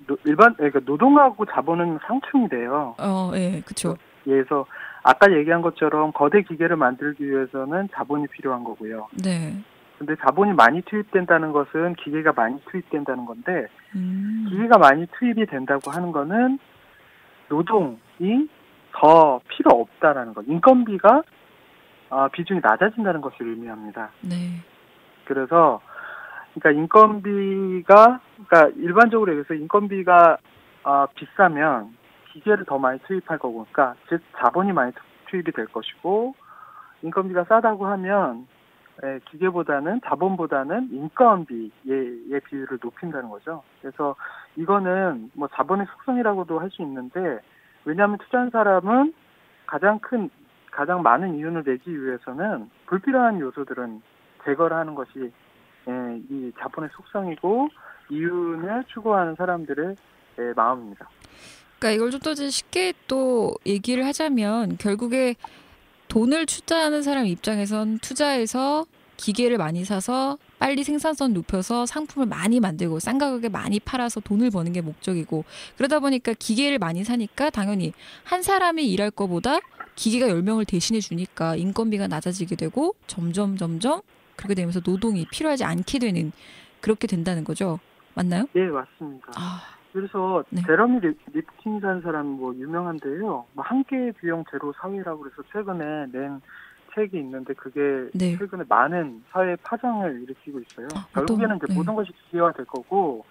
그러니까 노동하고 자본은 상충이 돼요. 예, 그렇죠. 그래서 아까 얘기한 것처럼 거대 기계를 만들기 위해서는 자본이 필요한 거고요. 네. 근데 자본이 많이 투입된다는 것은 기계가 많이 투입된다는 건데 기계가 많이 투입이 된다고 하는 거는 노동이 더 필요 없다라는 것. 인건비가 비중이 낮아진다는 것을 의미합니다. 네. 그래서 그러니까 일반적으로 얘기해서 인건비가 비싸면 기계를 더 많이 투입할 거고, 그러니까 즉 자본이 많이 투입이 될 것이고, 인건비가 싸다고 하면 기계보다는 자본보다는 인건비의 비율을 높인다는 거죠. 그래서 이거는 뭐 자본의 속성이라고도 할 수 있는데, 왜냐하면 투자한 사람은 가장 많은 이윤을 내기 위해서는 불필요한 요소들은 제거를 하는 것이 이 자본의 속성이고 이윤을 추구하는 사람들의 마음입니다. 그러니까 이걸 좀 더 쉽게 또 얘기를 하자면 결국에 돈을 투자하는 사람 입장에선 투자해서 기계를 많이 사서 빨리 생산성 높여서 상품을 많이 만들고 싼 가격에 많이 팔아서 돈을 버는 게 목적이고, 그러다 보니까 기계를 많이 사니까 당연히 한 사람이 일할 거보다 기계가 10명을 대신해 주니까 인건비가 낮아지게 되고 점점 그렇게 되면서 노동이 필요하지 않게 되는, 그렇게 된다는 거죠. 맞나요? 네, 맞습니다. 그래서 네. 제러미 립킨이라는 사람이 뭐 유명한데요. 뭐 한계 비용 제로 사회라고 그래서 최근에 낸 책이 있는데 그게 네. 최근에 많은 사회 파장을 일으키고 있어요. 결국에는 이제 모든 것이 기계화 될 거고,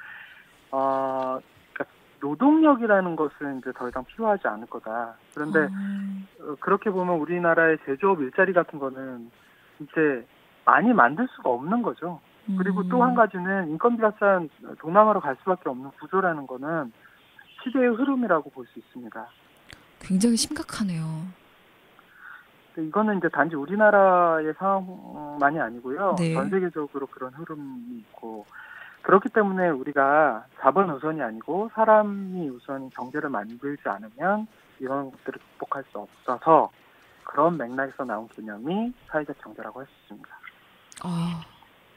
그러니까 노동력이라는 것은 이제 더 이상 필요하지 않을 거다. 그런데 그렇게 보면 우리나라의 제조업 일자리 같은 거는 이제 많이 만들 수가 없는 거죠. 그리고 또 한 가지는 인건비가 싼 동남아로 갈 수밖에 없는 구조라는 거는 시대의 흐름이라고 볼 수 있습니다. 굉장히 심각하네요. 이거는 이제 단지 우리나라의 상황만이 아니고요. 네. 전 세계적으로 그런 흐름이 있고, 그렇기 때문에 우리가 자본 우선이 아니고 사람이 우선인 경제를 만들지 않으면 이런 것들을 극복할 수 없어서 그런 맥락에서 나온 개념이 사회적 경제라고 할 수 있습니다.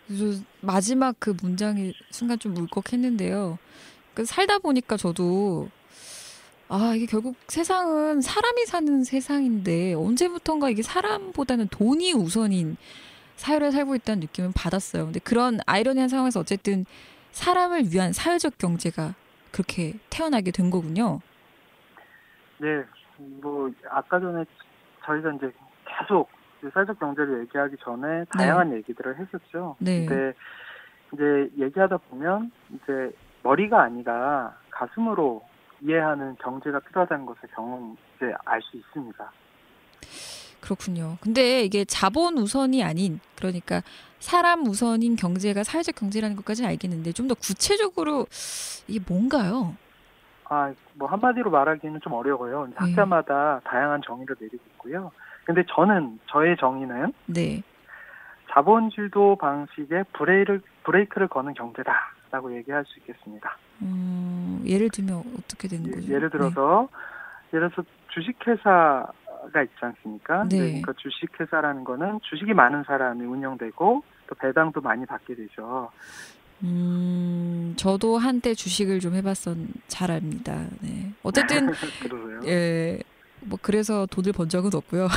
그래서 마지막 그 문장이 순간 좀 울컥했는데요. 살다 보니까 저도 이게 결국 세상은 사람이 사는 세상인데 언제부턴가 이게 사람보다는 돈이 우선인 사회를 살고 있다는 느낌을 받았어요. 근데 그런 아이러니한 상황에서 어쨌든 사람을 위한 사회적 경제가 그렇게 태어나게 된 거군요. 네, 뭐 아까 전에 저희가 이제 계속 사회적 경제를 얘기하기 전에 다양한 얘기들을 했었죠. 네. 근데 이제 얘기하다 보면 이제 머리가 아니라 가슴으로 이해하는 경제가 필요하다는 것을 이제 알 수 있습니다. 그렇군요. 근데 이게 자본 우선이 아닌, 그러니까 사람 우선인 경제가 사회적 경제라는 것까지는 알겠는데 좀 더 구체적으로 이게 뭔가요? 뭐 한마디로 말하기는 좀 어려워요. 학자마다 다양한 정의를 내리고 있고요. 근데 저의 정의는 네. 자본주도 방식의 브레이크를 거는 경제다라고 얘기할 수 있겠습니다. 예를 들면 어떻게 되는 거죠? 예를 들어서 주식회사가 있지 않습니까? 네. 그러니까 주식회사라는 거는 주식이 많은 사람이 운영되고 또 배당도 많이 받게 되죠. 저도 한때 주식을 좀 잘 압니다. 네. 어쨌든 그러세요? 예. 뭐 그래서 돈을 번 적은 없고요.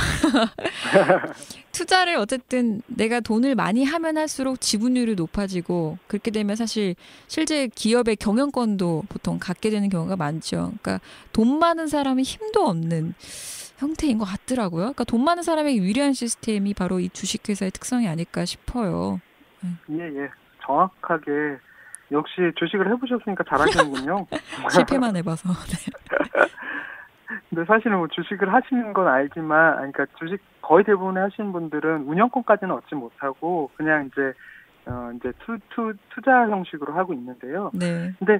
투자를 어쨌든 내가 돈을 많이 하면 할수록 지분율이 높아지고, 그렇게 되면 사실 실제 기업의 경영권도 보통 갖게 되는 경우가 많죠. 그러니까 돈 많은 사람이 힘도 없는 형태인 것 같더라고요. 그러니까 돈 많은 사람에게 유리한 시스템이 바로 이 주식회사의 특성이 아닐까 싶어요. 예. 정확하게 역시 주식을 해보셨으니까 잘하시는군요. 실패만 해봐서. 네. 근데 사실은 뭐 주식을 하시는 건 알지만, 그러니까 주식 거의 대부분 하시는 분들은 운영권까지는 얻지 못하고 그냥 이제 투자 형식으로 하고 있는데요. 네. 근데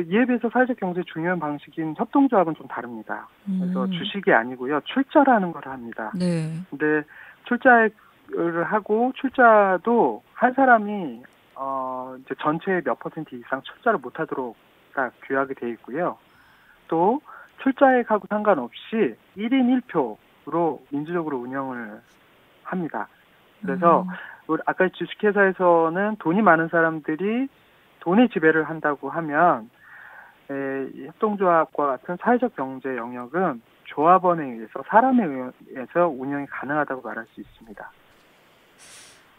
이에 비해서 사회적 경제의 중요한 방식인 협동조합은 좀 다릅니다. 그래서 주식이 아니고요, 출자라는 걸 합니다. 네. 근데 출자를 하고 출자도 한 사람이 이제 전체의 몇 퍼센트 이상 출자를 못하도록 딱 규약이 되어 있고요. 또 출자액하고 상관없이 1인 1표로 민주적으로 운영을 합니다. 그래서 아까 주식회사에서는 돈이 많은 사람들이 돈의 지배를 한다고 하면 협동조합과 같은 사회적 경제 영역은 조합원에 의해서, 사람에 의해서 운영이 가능하다고 말할 수 있습니다.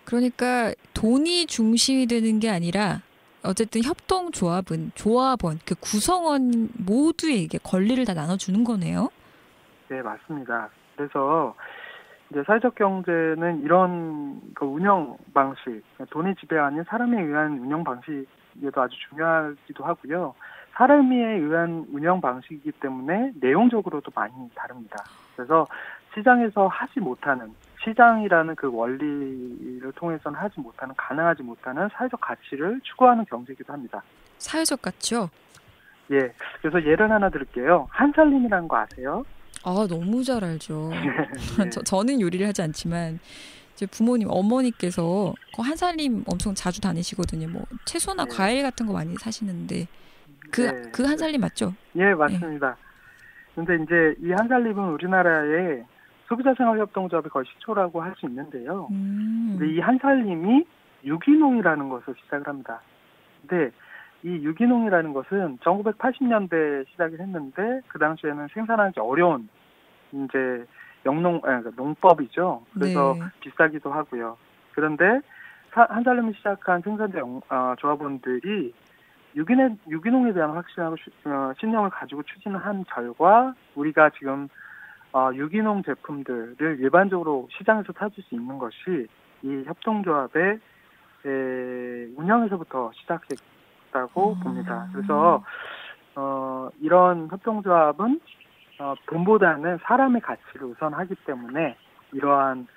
그러니까 돈이 중심이 되는 게 아니라 어쨌든 협동조합은 조합원, 그 구성원 모두에게 권리를 다 나눠주는 거네요. 네, 맞습니다. 그래서 이제 사회적 경제는 이런 운영 방식, 돈의 지배 아닌 사람에 의한 운영 방식에도 아주 중요하기도 하고요. 사람에 의한 운영 방식이기 때문에 내용적으로도 많이 다릅니다. 그래서 시장에서 하지 못하는, 시장이라는 그 원리를 통해서는 하지 못하는, 가능하지 못하는 사회적 가치를 추구하는 경제이기도 합니다. 사회적 가치요? 예. 그래서 예를 하나 드릴게요. 한살림이라는 거 아세요? 아, 너무 잘 알죠. 네. 저는 요리를 하지 않지만 제 부모님, 어머니께서 한살림 엄청 자주 다니시거든요. 뭐 채소나 네. 과일 같은 거 많이 사시는데 그 한살림 맞죠? 예, 맞습니다. 근데 이제 이 한살림은 우리나라의 소비자생활협동조합이 거의 시초라고 할 수 있는데요. 근데 이 한살림이 유기농이라는 것을 시작을 합니다. 근데 이 유기농이라는 것은 1980년대에 시작을 했는데 그 당시에는 생산하기 어려운 이제 농법이죠. 그래서 네. 비싸기도 하고요. 그런데 한살림을 시작한 생산자 조합원들이 유기농에 대한 확신하고 신념을 가지고 추진한 결과 우리가 지금 유기농 제품들을 일반적으로 시장에서 찾을 수 있는 것이 이 협동조합의 운영에서부터 시작했다고 봅니다. 그래서 이런 협동조합은 돈보다는 사람의 가치를 우선하기 때문에 이러한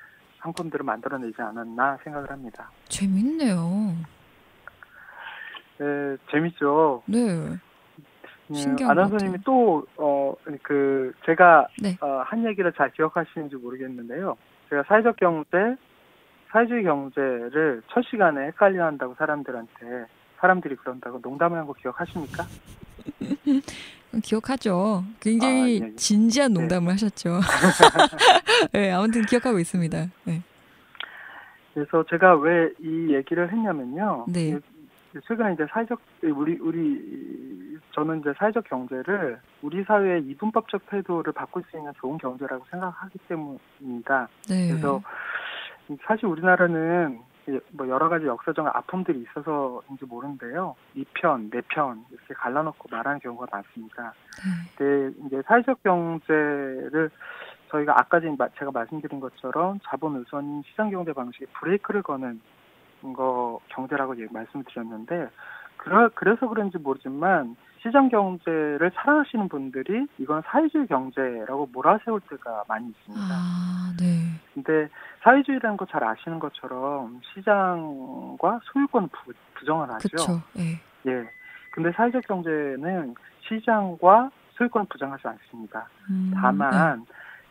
상품들을 만들어내지 않았나 생각을 합니다. 재밌네요. 네, 재밌죠. 네. 신기한 아나운서님이 또 제가 네. 한 얘기를 잘 기억하시는지 모르겠는데요. 제가 사회주의 경제를 첫 시간에 헷갈려한다고 사람들이 그런다고 농담을 한 거 기억하십니까? 기억하죠. 굉장히 예. 진지한 농담을 하셨죠. 네, 아무튼 기억하고 있습니다. 네. 그래서 제가 왜 이 얘기를 했냐면요. 네. 최근에 이제 저는 이제 사회적 경제를 우리 사회의 이분법적 태도를 바꿀 수 있는 좋은 경제라고 생각하기 때문입니다. 네. 그래서 사실 우리나라는 뭐 여러 가지 역사적 아픔들이 있어서인지 모르는데요. 네 편, 내 편 이렇게 갈라놓고 말하는 경우가 많습니다. 근데 이제 사회적 경제를 저희가 아까 제가 말씀드린 것처럼 자본 우선인 시장 경제 방식에 브레이크를 거는 경제라고 말씀을 드렸는데, 그래서 그런지 모르지만 시장 경제를 사랑하시는 분들이 이건 사회주의 경제라고 몰아세울 때가 많이 있습니다. 아, 네. 근데 사회주의라는 거 잘 아시는 것처럼 시장과 소유권을 부정을 하죠. 그렇죠. 네. 예. 근데 사회적 경제는 시장과 소유권을 부정하지 않습니다. 다만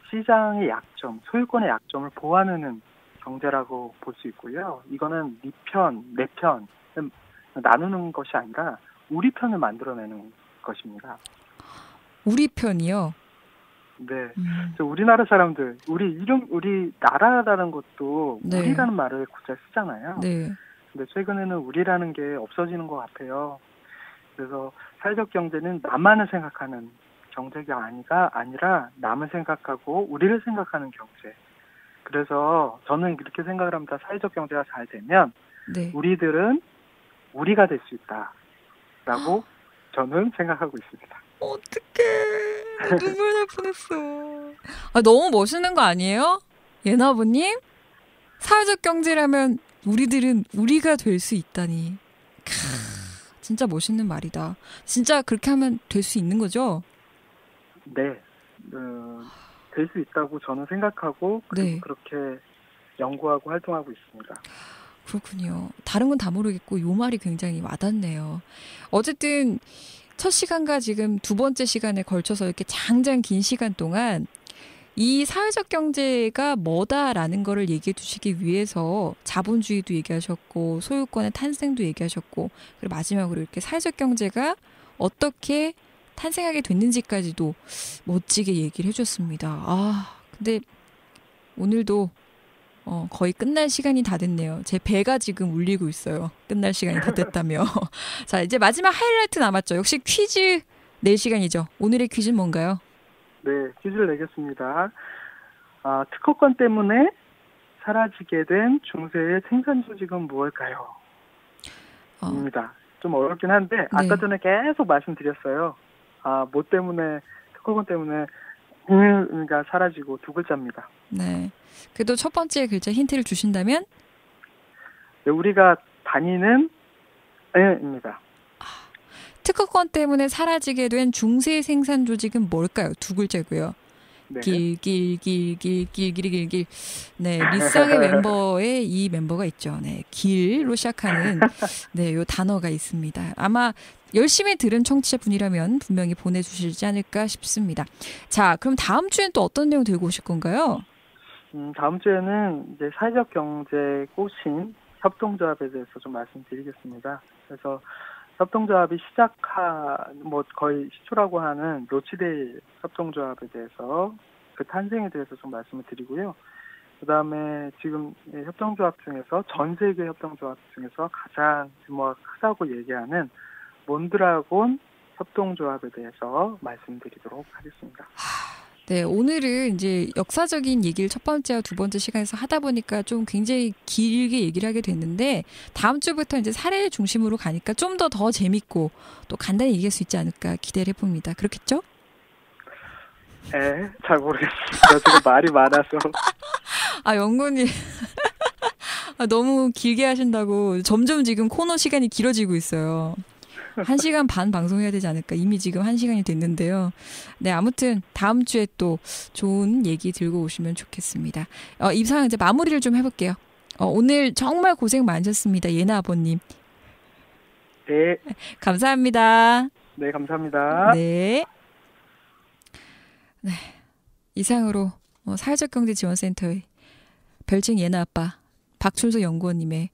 시장의 약점, 소유권의 약점을 보완하는 경제라고 볼 수 있고요. 이거는 네 편, 내 편 나누는 것이 아니라 우리 편을 만들어내는 것입니다. 우리 편이요? 네. 우리나라 사람들, 우리 나라라는 것도 네. 우리라는 말을 굳이 쓰잖아요. 네. 근데 최근에는 우리라는 게 없어지는 것 같아요. 그래서 사회적 경제는 나만을 생각하는 경제가 아니라 남을 생각하고 우리를 생각하는 경제. 그래서 저는 그렇게 생각을 합니다. 사회적 경제가 잘 되면 네. 우리들은 우리가 될 수 있다라고 저는 생각하고 있습니다. 어떡해. 눈물 날 뻔했어. 너무 멋있는 거 아니에요? 예나부님? 사회적 경제라면 우리들은 우리가 될 수 있다니. 진짜 멋있는 말이다. 진짜 그렇게 하면 될 수 있는 거죠? 네. 될 수 있다고 저는 생각하고 네. 그렇게 연구하고 활동하고 있습니다. 그렇군요. 다른 건 다 모르겠고 요 말이 굉장히 와닿네요. 어쨌든 첫 시간과 지금 두 번째 시간에 걸쳐서 이렇게 장장 긴 시간 동안 이 사회적 경제가 뭐다라는 거를 얘기해 주시기 위해서 자본주의도 얘기하셨고 소유권의 탄생도 얘기하셨고 그리고 마지막으로 이렇게 사회적 경제가 어떻게 탄생하게 됐는지까지도 멋지게 얘기를 해줬습니다. 아, 근데 오늘도 거의 끝날 시간이 다 됐네요. 제 배가 지금 울리고 있어요. 끝날 시간이 다 됐다며. 자, 이제 마지막 하이라이트 남았죠. 역시 퀴즈 낼 시간이죠. 오늘의 퀴즈는 뭔가요? 네, 퀴즈를 내겠습니다. 특허권 때문에 사라지게 된 중세의 생산 조직은 무엇일까요? 입니다. 좀 어렵긴 한데 네. 아까 전에 계속 말씀드렸어요. 뭐 때문에 특허권 때문에 가 사라지고 두 글자입니다. 네. 그래도 첫 번째 글자 힌트를 주신다면? 네, 우리가 다니는 입니다. 특허권 때문에 사라지게 된 중세 생산 조직은 뭘까요? 두 글자고요. 네. 길. 네, 리쌍의 멤버에 이 멤버가 있죠. 네, 길로 시작하는 네, 요 단어가 있습니다. 아마 열심히 들은 청취자분이라면 분명히 보내주시지 않을까 싶습니다. 자, 그럼 다음 주엔 또 어떤 내용 들고 오실 건가요? 다음 주에는 이제 사회적 경제 꽃인 협동조합에 대해서 좀 말씀드리겠습니다. 그래서 협동조합이 거의 시초라고 하는 로치데일 협동조합에 대해서 그 탄생에 대해서 좀 말씀을 드리고요. 그 다음에 지금 협동조합 중에서 전 세계 협동조합 중에서 가장 규모가 크다고 얘기하는 몬드라곤 협동조합에 대해서 말씀드리도록 하겠습니다. 네, 오늘은 이제 역사적인 얘기를 첫 번째와 두 번째 시간에서 하다 보니까 좀 굉장히 길게 얘기를 하게 됐는데 다음 주부터 이제 사례 중심으로 가니까 좀 더 재밌고 또 간단히 얘기할 수 있지 않을까 기대를 해봅니다. 그렇겠죠? 네, 잘 모르겠습니다. 지금 말이 많아서. 영근이 너무 길게 하신다고 점점 지금 코너 시간이 길어지고 있어요. 1시간 반 방송해야 되지 않을까. 이미 지금 1시간이 됐는데요. 네, 아무튼 다음 주에 또 좋은 얘기 들고 오시면 좋겠습니다. 이상 이제 마무리를 좀 해볼게요. 오늘 정말 고생 많으셨습니다. 예나 아버님. 네. 감사합니다. 네, 감사합니다. 네. 네. 이상으로 사회적 경제 지원센터의 별칭 예나 아빠 박춘수 연구원님의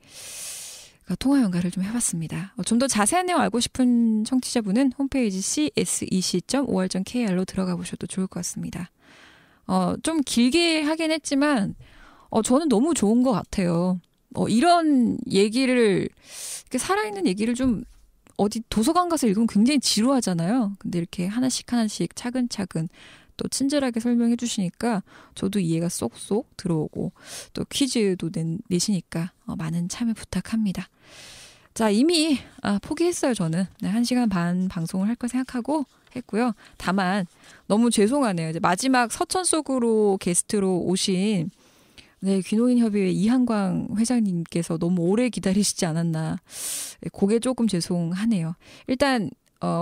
통화 연결을 좀 해봤습니다. 좀 더 자세한 내용 알고 싶은 청취자분은 홈페이지 csec.or.kr로 들어가 보셔도 좋을 것 같습니다. 좀 길게 하긴 했지만 저는 너무 좋은 것 같아요. 이런 얘기를 이렇게 살아있는 얘기를 좀 어디 도서관 가서 읽으면 굉장히 지루하잖아요. 근데 이렇게 하나씩 차근차근 또 친절하게 설명해 주시니까 저도 이해가 쏙쏙 들어오고 또 퀴즈도 내시니까 많은 참여 부탁합니다. 자, 이미 포기했어요. 저는 1시간 반 방송을 할 거 생각하고 했고요. 다만 너무 죄송하네요. 이제 마지막 서천 속으로 게스트로 오신 귀농인협의회 이한광 회장님께서 너무 오래 기다리시지 않았나. 그게 조금 죄송하네요. 일단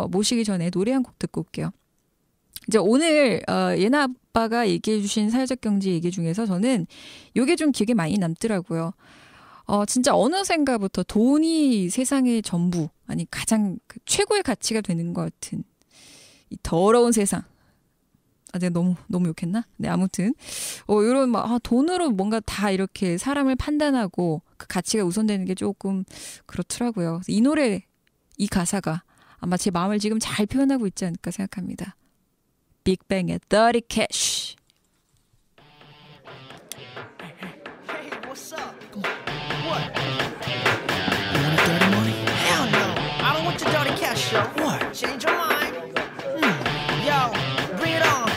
모시기 전에 노래 한 곡 듣고 올게요. 이제 오늘 예나 아빠가 얘기해 주신 사회적 경제 얘기 중에서 저는 이게 좀 기억에 많이 남더라고요. 진짜 어느샌가부터 돈이 세상의 전부, 아니 가장 최고의 가치가 되는 것 같은 이 더러운 세상. 내가 너무 욕했나? 네, 아무튼 이런 돈으로 뭔가 다 이렇게 사람을 판단하고 그 가치가 우선되는 게 조금 그렇더라고요. 이 노래, 이 가사가 아마 제 마음을 지금 잘 표현하고 있지 않을까 생각합니다. 빅뱅의 Dirty Cash. Hey, what's up? What? You want dirty money? Hell no. I don't want your dirty cash, yo. What? Change your mind. Yo, bring it on.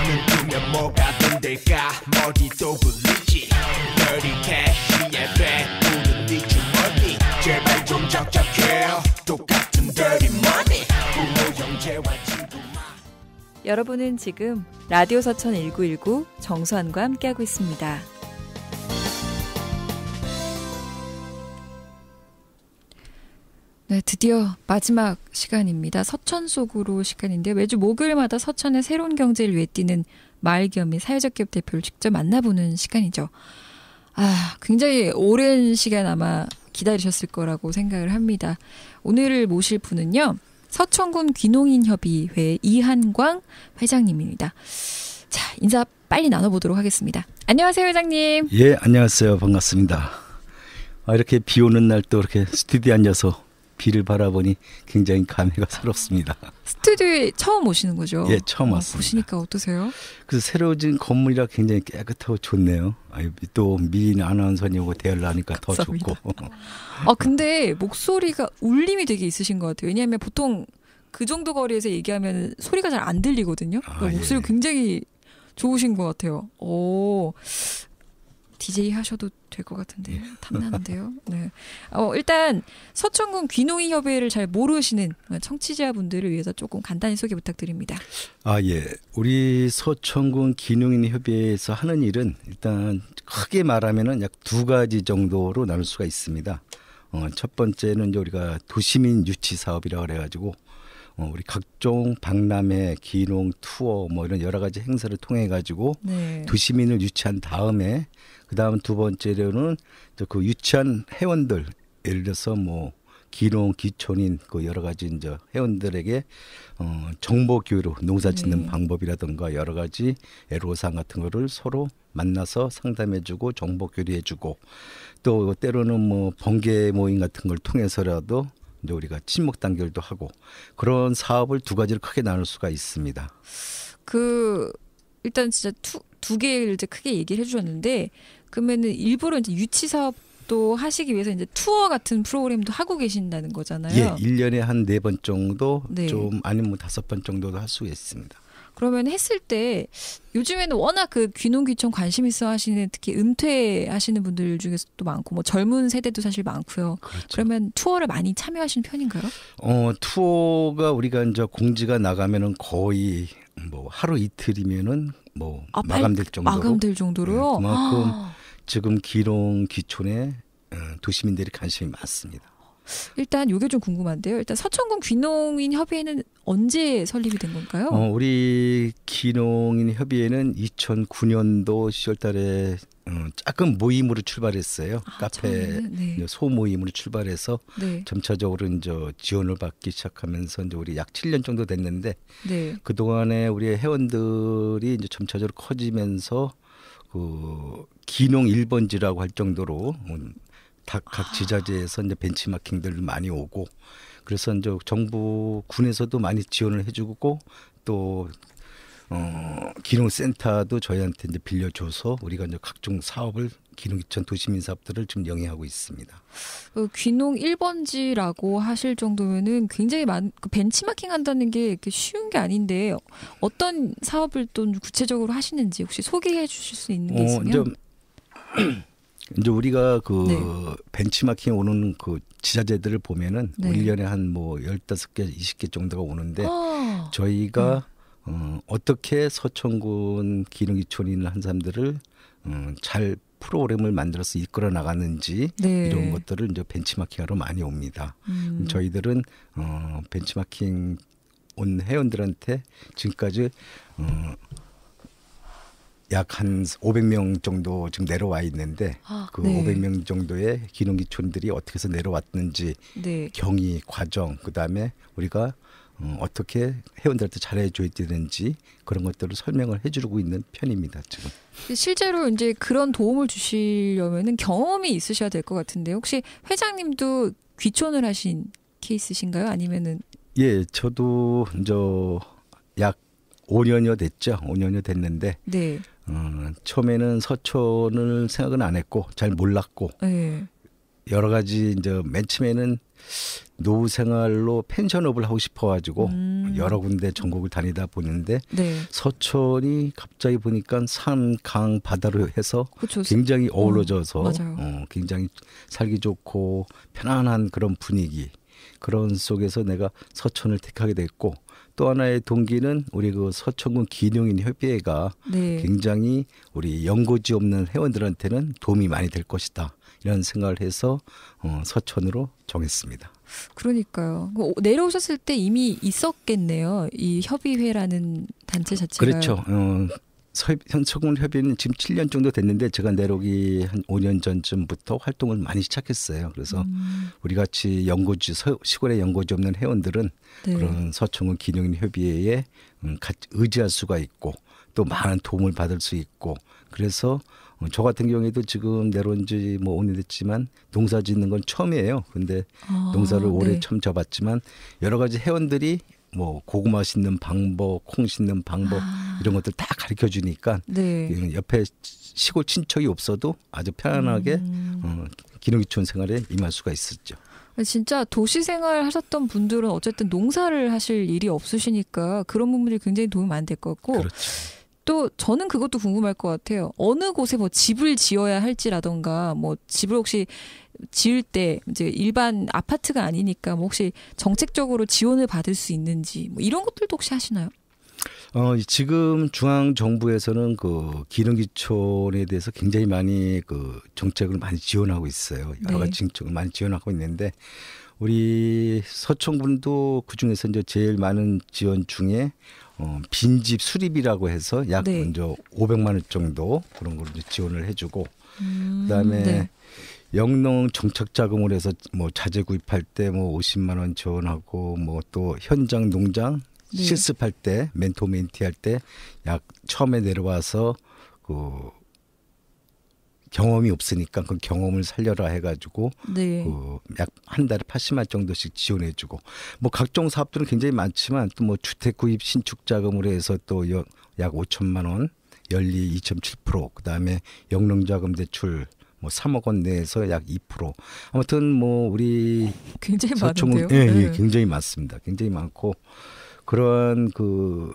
눈뜨면 뭐가 돈 될까 머리도 굴리지 Dirty Cash의 배우는 네 주머니 제발 좀 적적해 똑같은 Dirty Money 부모 형제와 친구만. 여러분은 지금 라디오 서천 1919 정수환과 함께하고 있습니다. 네, 드디어 마지막 시간입니다. 서천 속으로 시간인데요. 매주 목요일마다 서천의 새로운 경제를 위해 뛰는 마을기업 및 사회적 기업 대표를 직접 만나보는 시간이죠. 굉장히 오랜 시간 아마 기다리셨을 거라고 생각을 합니다. 오늘 모실 분은요. 서천군 귀농인협의회 이한광 회장님입니다. 자, 인사 빨리 나눠보도록 하겠습니다. 안녕하세요, 회장님. 예, 안녕하세요. 반갑습니다. 이렇게 비 오는 날 또 이렇게 스튜디오에 앉아서 비를 바라보니 굉장히 감회가 새롭습니다. 스튜디오에 처음 오시는 거죠? 예, 처음 왔습니다. 보시니까 어떠세요? 그래서 새로 진 건물이라 굉장히 깨끗하고 좋네요. 또 미인 아나운서님 오고 대화를 하니까 더 좋고. 근데 목소리가 울림이 되게 있으신 것 같아요. 왜냐하면 보통 그 정도 거리에서 얘기하면 소리가 잘 안 들리거든요. 목소리가 굉장히 좋으신 것 같아요. DJ 하셔도 될 것 같은데 탐나는데요. 네. 일단 서천군 귀농인협의회를 잘 모르시는 청취자분들을 위해서 조금 간단히 소개 부탁드립니다. 예. 우리 서천군 귀농인협의회에서 하는 일은 일단 크게 말하면은 약 두 가지 정도로 나눌 수가 있습니다. 첫 번째는 이제 우리가 도시민 유치 사업이라고 그래가지고 우리 각종 박람회, 귀농, 투어 뭐 이런 여러 가지 행사를 통해 가지고 네. 도시민을 유치한 다음에 그 다음 두 번째로는 그 유치한 회원들 예를 들어서 뭐 귀농, 귀촌인 그 여러 가지 이제 회원들에게 정보 교류, 농사 짓는 방법이라든가 여러 가지 애로사항 같은 거를 서로 만나서 상담해주고 정보 교류해주고 또 때로는 뭐 번개 모임 같은 걸 통해서라도 이제 우리가 친목 단결도 하고 그런 사업을 두 가지를 크게 나눌 수가 있습니다. 일단 진짜 두 개를 이제 크게 얘기를 해주셨는데 그러면은 일부러 이제 유치 사업도 하시기 위해서 이제 투어 같은 프로그램도 하고 계신다는 거잖아요. 예, 1년에 한 4번 정도 네. 좀 아니면 뭐 5번 정도도 할 수 있습니다. 그러면 했을 때 요즘에는 워낙 그 귀농 귀촌 관심 있어 하시는 특히 은퇴하시는 분들 중에서도 많고 뭐 젊은 세대도 사실 많고요. 그렇죠. 그러면 투어를 많이 참여하시는 편인가요? 투어가 우리가 이제 공지가 나가면은 거의 뭐 하루 이틀이면은 뭐 마감될 정도로. 마감될 정도로요. 그만큼 지금 귀농 귀촌에 도시민들이 관심이 많습니다. 일단 이게 좀 궁금한데요. 일단 서천군 귀농인 협의회는 언제 설립이 된 건가요? 우리 귀농인 협의회는 2009년도 10월달에 작은 모임으로 출발했어요. 카페 네. 소모임으로 출발해서 네. 점차적으로 이제 지원을 받기 시작하면서 이제 우리 약 7년 정도 됐는데 네. 그 동안에 우리 회원들이 이제 점차적으로 커지면서 그 귀농 1번지라고 할 정도로. 각 지자체에서 이제 벤치마킹들 많이 오고 그래서 이제 정부 군에서도 많이 지원을 해주고 또 귀농센터도 저희한테 이제 빌려줘서 우리가 이제 각종 사업을 귀농귀촌 도시민 사업들을 지금 영위하고 있습니다. 귀농 1번지라고 하실 정도면은 굉장히 벤치마킹 한다는 게 이렇게 쉬운 게 아닌데 어떤 사업을 또 구체적으로 하시는지 혹시 소개해 주실 수 있는 게 있으면? 이제 우리가 벤치마킹 오는 그 지자체들을 보면은 네. 1년에 한 뭐 15개, 20개 정도가 오는데 저희가 어떻게 서천군 귀농귀촌인 한 사람들을 잘 프로그램을 만들어서 이끌어 나가는지 네. 이런 것들을 이제 벤치마킹하러 많이 옵니다. 저희들은 벤치마킹 온 회원들한테 지금까지 약 한 500명 정도 지금 내려와 있는데 그 네. 500명 정도의 귀농귀촌들이 어떻게 해서 내려왔는지 네. 경위, 과정, 그다음에 우리가 어떻게 회원들한테 잘해줘야 되는지 그런 것들을 설명을 해주고 있는 편입니다. 지금. 실제로 이제 그런 도움을 주시려면은 경험이 있으셔야 될 것 같은데 혹시 회장님도 귀촌을 하신 케이스신가요? 아니면은? 예, 저도 이제 약 5년여 됐죠. 5년여 됐는데 네. 처음에는 서촌을 생각은 안 했고 잘 몰랐고 네. 여러 가지 이제 맨 처음에는 노후 생활로 펜션업을 하고 싶어가지고 여러 군데 전국을 다니다 보는데 네. 서촌이 갑자기 보니까 산, 강, 바다로 해서 그쵸. 굉장히 어우러져서 굉장히 살기 좋고 편안한 그런 분위기 그런 속에서 내가 서천을 택하게 됐고 또 하나의 동기는 우리 그 서천군 기농인 협의회가 네. 굉장히 우리 연고지 없는 회원들한테는 도움이 많이 될 것이다. 이런 생각을 해서 서천으로 정했습니다. 그러니까요. 내려오셨을 때 이미 있었겠네요. 이 협의회라는 단체 자체가. 그렇죠. 서천군 협의회는 지금 7년 정도 됐는데 제가 내려오기 한 5년 전쯤부터 활동을 많이 시작했어요. 그래서 우리 같이 연고지 시골에 연고지 없는 회원들은 네. 그런 서천군 기농인 협의회에 의지할 수가 있고 또 많은 도움을 받을 수 있고 그래서 저 같은 경우에도 지금 내려온 지 뭐 5년 됐지만 농사 짓는 건 처음이에요. 근데 농사를 오래 네. 처음 접었지만 여러 가지 회원들이 뭐 고구마 심는 방법, 콩 심는 방법 이런 것들 다 가르쳐 주니까 네. 옆에 시골 친척이 없어도 아주 편안하게 기농기촌 생활에 임할 수가 있었죠. 진짜 도시 생활 하셨던 분들은 어쨌든 농사를 하실 일이 없으시니까 그런 부분들이 굉장히 도움이 많이 될 것 같고 그렇죠. 또 저는 그것도 궁금할 것 같아요. 어느 곳에 뭐 집을 지어야 할지라던가 뭐 집을 혹시 지을 때 이제 일반 아파트가 아니니까 뭐 혹시 정책적으로 지원을 받을 수 있는지 뭐 이런 것들도 혹시 하시나요? 지금 중앙 정부에서는 그 기농기촌에 대해서 굉장히 많이 그 정책을 많이 지원하고 있어요. 여러 가지 정책을 많이 지원하고 있는데 우리 서천군도 그 중에서 이제 제일 많은 지원 중에 빈집 수립이라고 해서 약 네. 먼저 500만 원 정도 그런 걸 이제 지원을 해주고 그다음에 네. 영농 정책 자금을 해서 뭐 자재 구입할 때 뭐 50만 원 지원하고 뭐 또 현장 농장 네. 실습할 때 멘토 멘티 할 때 약 처음에 내려와서 그 경험이 없으니까 그 경험을 살려라 해가지고 네. 그 약 한 달에 80만 정도씩 지원해주고 뭐 각종 사업들은 굉장히 많지만 또 뭐 주택 구입 신축 자금으로 해서 또 약 5천만 원 연리 2.7% 그다음에 영농자금 대출 뭐 3억 원 내에서 약 2% 아무튼 뭐 우리 굉장히 서천군 많은데요. 예, 굉장히 많습니다. 굉장히 많고 그러한 그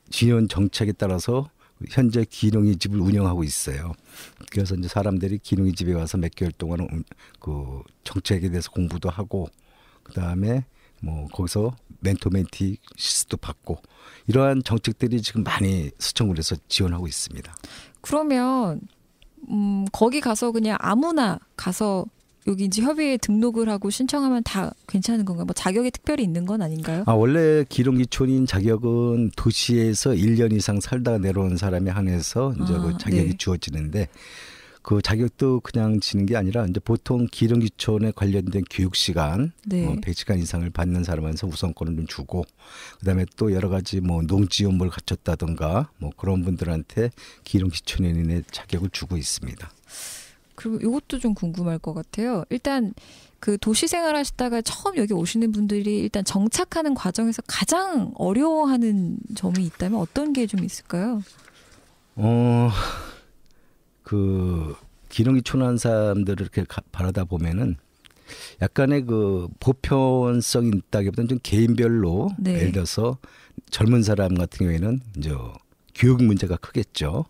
지원 정책에 따라서 현재 기농이 집을 운영하고 있어요. 그래서 이제 사람들이 기농이 집에 와서 몇 개월 동안 그 정책에 대해서 공부도 하고 그다음에 뭐 거기서 멘토 멘티 실습도 받고 이러한 정책들이 지금 많이 서천군에서 지원하고 있습니다. 그러면 거기 가서 그냥 아무나 가서 여기 이제 협의회에 등록을 하고 신청하면 다 괜찮은 건가요? 뭐 자격이 특별히 있는 건 아닌가요? 원래 기농기촌인 자격은 도시에서 1년 이상 살다가 내려온 사람에 한해서 이제 그 자격이 네. 주어지는데 그 자격도 그냥 지는 게 아니라 이제 보통 기농기촌에 관련된 교육 시간 네. 100시간 이상을 받는 사람한테 우선권을 좀 주고 그다음에 또 여러 가지 뭐 농지연물 갖췄다든가 뭐 그런 분들한테 기농기촌인의 자격을 주고 있습니다. 그리고 이것도 좀 궁금할 것 같아요. 일단 그 도시 생활 하시다가 처음 여기 오시는 분들이 일단 정착하는 과정에서 가장 어려워하는 점이 있다면 어떤 게 좀 있을까요? 그 기농기촌한 사람들을 이렇게 바라다 보면은 약간의 그 보편성이 있다기보다는 좀 개인별로 네. 예를 들어서 젊은 사람 같은 경우에는 이제 교육 문제가 크겠죠.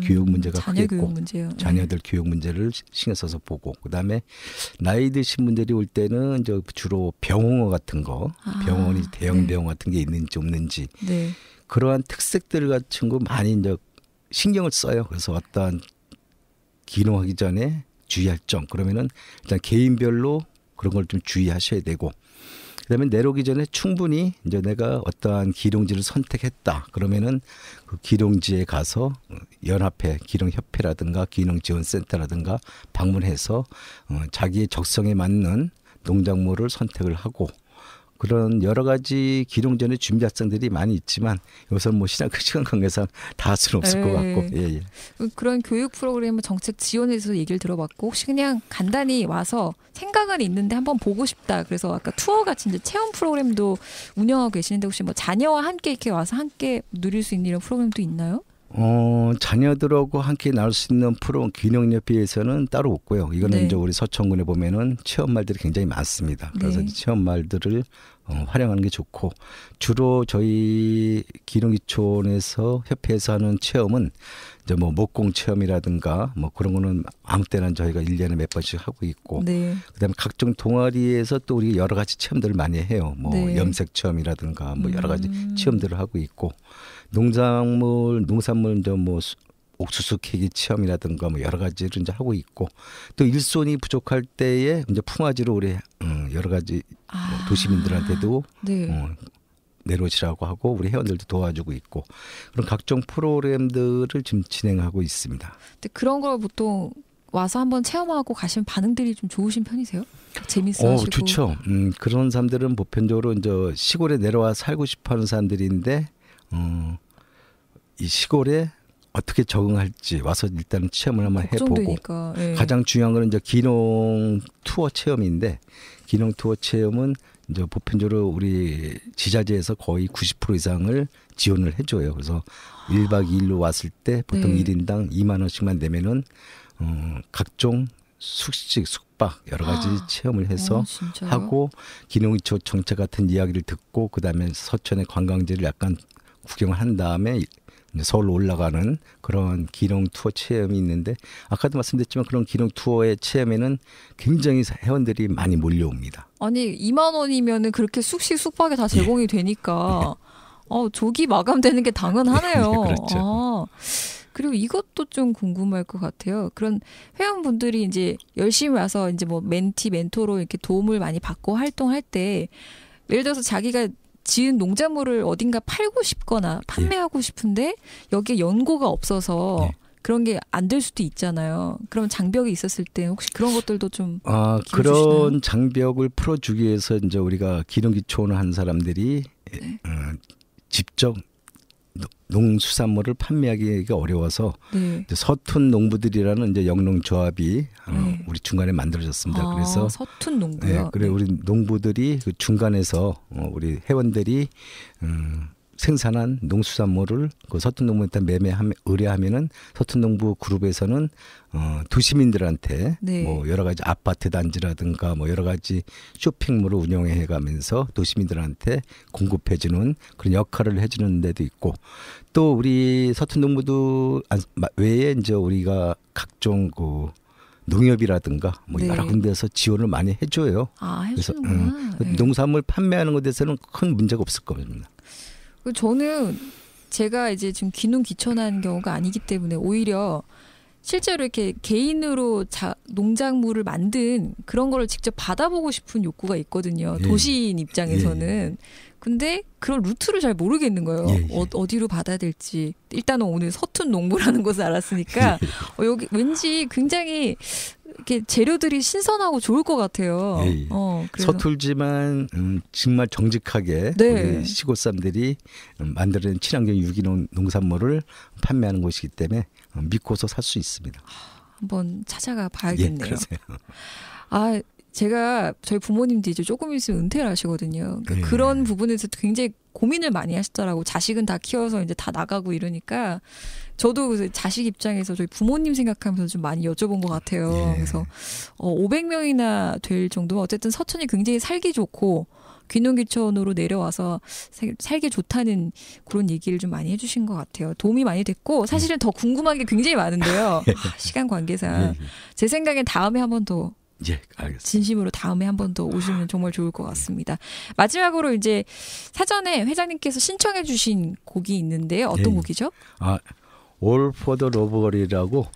교육 문제가 자녀 크겠고 교육 문제요. 자녀들 교육 문제를 신경 써서 보고 그다음에 나이 드신 분들이 올 때는 이제 주로 병원어 같은 거 병원이 대형 병원 같은 게 있는지 없는지 네. 그러한 특색들 같은 거 많이 이제 신경을 써요. 그래서 어떠한 기농하기 전에 주의할 점 그러면은 일단 개인별로 그런 걸 좀 주의하셔야 되고 그다음에 내려오기 전에 충분히 이제 내가 어떠한 기농지를 선택했다 그러면은 그 기농지에 가서 연합회 기농협회라든가 기농지원센터라든가 방문해서 자기의 적성에 맞는 농작물을 선택을 하고 그런 여러 가지 기농 전에 준비 학생들이 많이 있지만 여기서 뭐 시간 관계상 다 할 수는 없을 것 같고 예. 그런 교육 프로그램 정책 지원에 대해서 얘기를 들어봤고 혹시 그냥 간단히 와서 생각은 있는데 한번 보고 싶다 그래서 아까 투어 같이 이제 체험 프로그램도 운영하고 계시는데 혹시 뭐 자녀와 함께 이렇게 와서 함께 누릴 수 있는 이런 프로그램도 있나요? 자녀들하고 함께 나올 수 있는 기농협회에서는 따로 없고요. 이거는 네. 이제 우리 서천군에 보면은 체험말들이 굉장히 많습니다. 그래서 네. 체험말들을 활용하는 게 좋고 주로 저희 기농기촌에서 협회에서 하는 체험은 이제 뭐 목공 체험이라든가 뭐 그런 거는 아무 때나 저희가 1년에 몇 번씩 하고 있고 네. 그다음에 각종 동아리에서 또 우리 여러 가지 체험들을 많이 해요. 뭐 네. 염색 체험이라든가 뭐 여러 가지 체험들을 하고 있고 농산물 이제 뭐 옥수수 캐기 체험이라든가 뭐 여러 가지를 이제 하고 있고 또 일손이 부족할 때에 이제 품앗이로 우리 여러 가지 도시민들한테도 네. 내놓으시라고 하고 우리 회원들도 도와주고 있고 그런 각종 프로그램들을 지금 진행하고 있습니다. 근데 그런 걸 보통 와서 한번 체험하고 가시면 반응들이 좀 좋으신 편이세요? 재밌어하시고. 좋죠. 그런 사람들은 보편적으로 이제 시골에 내려와 살고 싶어하는 사람들인데 이 시골에 어떻게 적응할지 와서 일단 체험을 한번 해보고 네. 가장 중요한 거는 이제 기농 투어 체험인데 기농 투어 체험은 이제 보편적으로 우리 지자체에서 거의 90% 이상을 지원을 해줘요. 그래서 1박 2일로 왔을 때 보통 네. 1인당 2만 원씩만 내면은 각종 숙식, 숙박 여러 가지 체험을 해서 하고 기농기촌 정책 같은 이야기를 듣고 그다음에 서천의 관광지를 약간 구경을 한 다음에 서울로 올라가는 그런 기농 투어 체험이 있는데 아까도 말씀드렸지만 그런 기농 투어의 체험에는 굉장히 회원들이 많이 몰려옵니다. 아니 2만 원이면은 그렇게 숙식 숙박에 다 제공이 되니까 조기 마감되는 게 당연하네요. 그렇죠. 그리고 이것도 좀 궁금할 것 같아요. 그런 회원분들이 이제 열심히 와서 이제 뭐 멘티 멘토로 이렇게 도움을 많이 받고 활동할 때 예를 들어서 자기가 지은 농작물을 어딘가 팔고 싶거나 판매하고 싶은데 여기에 연고가 없어서 그런 게 안 될 수도 있잖아요. 그럼 장벽이 있었을 때 혹시 그런 것들도 좀 그런 장벽을 풀어주기 위해서 이제 우리가 기농기촌을 한 사람들이 직접 농수산물을 판매하기가 어려워서 이제 서툰 농부들이라는 이제 영농조합이 우리 중간에 만들어졌습니다. 그래서 서툰 농부요. 네, 그래 우리 농부들이 그 중간에서 우리 회원들이 생산한 농수산물을 그 서툰 농부한테 의뢰하면은 서툰 농부 그룹에서는 도시민들한테 뭐 여러 가지 아파트 단지라든가 뭐 여러 가지 쇼핑몰을 운영해가면서 도시민들한테 공급해주는 그런 역할을 해주는 데도 있고 또 우리 서툰 농부도 외에 이제 우리가 각종 그 농협이라든가 뭐 여러 군데에서 지원을 많이 해줘요. 그래서 농산물 판매하는 것에 대해서는 큰 문제가 없을 겁니다. 저는 제가 이제 지금 기농기촌한 경우가 아니기 때문에 오히려 실제로 이렇게 개인으로 농작물을 만든 그런 거를 직접 받아보고 싶은 욕구가 있거든요. 도시인 입장에서는. 근데 그런 루트를 잘 모르겠는 거예요. 어디로 받아야 될지. 일단은 오늘 서툰 농부라는 것을 알았으니까 여기 왠지 굉장히 이렇게 재료들이 신선하고 좋을 것 같아요. 서툴지만 정말 정직하게 우리 시골 사람들이 만드는 친환경 유기농 농산물을 판매하는 곳이기 때문에 믿고서 살 수 있습니다. 한번 찾아가 봐야겠네요. 그러세요. 제가 저희 부모님도 이제 조금 있으면 은퇴를 하시거든요. 그러니까 그런 부분에서 굉장히 고민을 많이 하시더라고. 자식은 다 키워서 이제 다 나가고 이러니까 저도 자식 입장에서 저희 부모님 생각하면서 좀 많이 여쭤본 것 같아요. 그래서 500명이나 될 정도면 어쨌든 서천이 굉장히 살기 좋고 귀농귀촌으로 내려와서 살기 좋다는 그런 얘기를 좀 많이 해주신 것 같아요. 도움이 많이 됐고 사실은 더 궁금한 게 굉장히 많은데요. 시간 관계상 제 생각엔 다음에 한 번 더 알겠습니다. 진심으로 다음에 한 번 더 오시면 정말 좋을 것 같습니다. 마지막으로 이제 사전에 회장님께서 신청해 주신 곡이 있는데요. 어떤 곡이죠? All for the Love걸이라고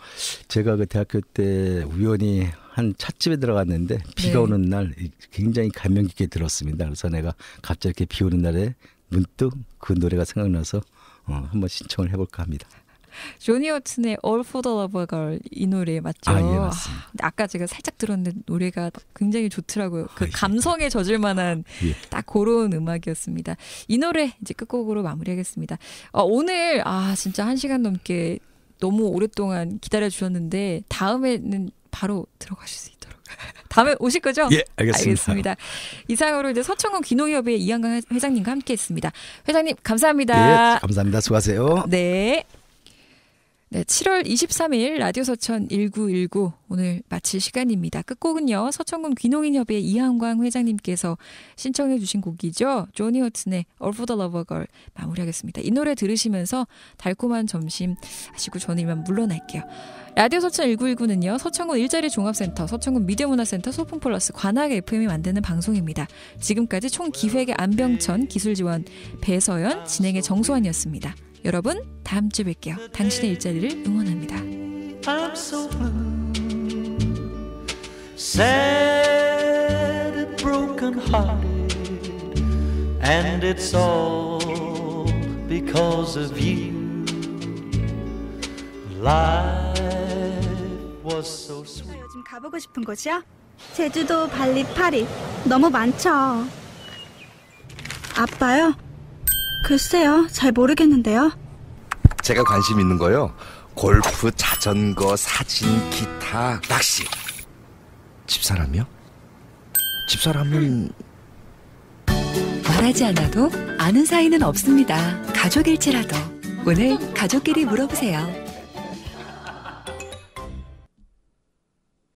제가 그 대학교 때 우연히 한 찻집에 들어갔는데 비가 오는 날 굉장히 감명 깊게 들었습니다. 그래서 내가 갑자기 이렇게 비 오는 날에 문득 그 노래가 생각나서 한번 신청을 해볼까 합니다. 조니 오튼의 All for the Love Girl 이 노래 맞죠? 맞습니다. 아까 제가 살짝 들었는데 노래가 굉장히 좋더라고요. 그 감성에 젖을 만한 딱 그런 음악이었습니다. 이 노래 이제 끝곡으로 마무리하겠습니다. 오늘 진짜 1시간 넘게 너무 오랫동안 기다려주셨는데 다음에는 바로 들어가실 수 있도록 다음에 오실 거죠? 알겠습니다. 이상으로 이제 서천군 귀농협의 이한강 회장님과 함께했습니다. 회장님 감사합니다. 감사합니다. 수고하세요. 네. 네, 7월 23일 라디오 서천 1919 오늘 마칠 시간입니다. 끝곡은요. 서천군 귀농인협의회 이한광 회장님께서 신청해 주신 곡이죠. 조니 허튼의 All for the Lover Girl 마무리하겠습니다. 이 노래 들으시면서 달콤한 점심 하시고 저는 이만 물러날게요. 라디오 서천 1919는요. 서천군 일자리 종합센터, 서천군 미디어문화센터, 소풍플러스, 관악 FM이 만드는 방송입니다. 지금까지 총 기획의 안병천, 기술지원 배서연, 진행의 정소환이었습니다. 여러분 다음 주에 뵐게요. 당신의 일자리를 응원합니다. I'm so blue, sad and broken hearted, and it's all because of you. Life was so sweet. 요즘 가보고 싶은 곳이요? 제주도, 발리, 파리 너무 많죠. 아빠요? 글쎄요, 잘 모르겠는데요. 제가 관심 있는 거요. 골프, 자전거, 사진, 기타, 낚시. 집사람이요? 집사람은 말하지 않아도 아는 사이는 없습니다. 가족일지라도 오늘 가족끼리 물어보세요.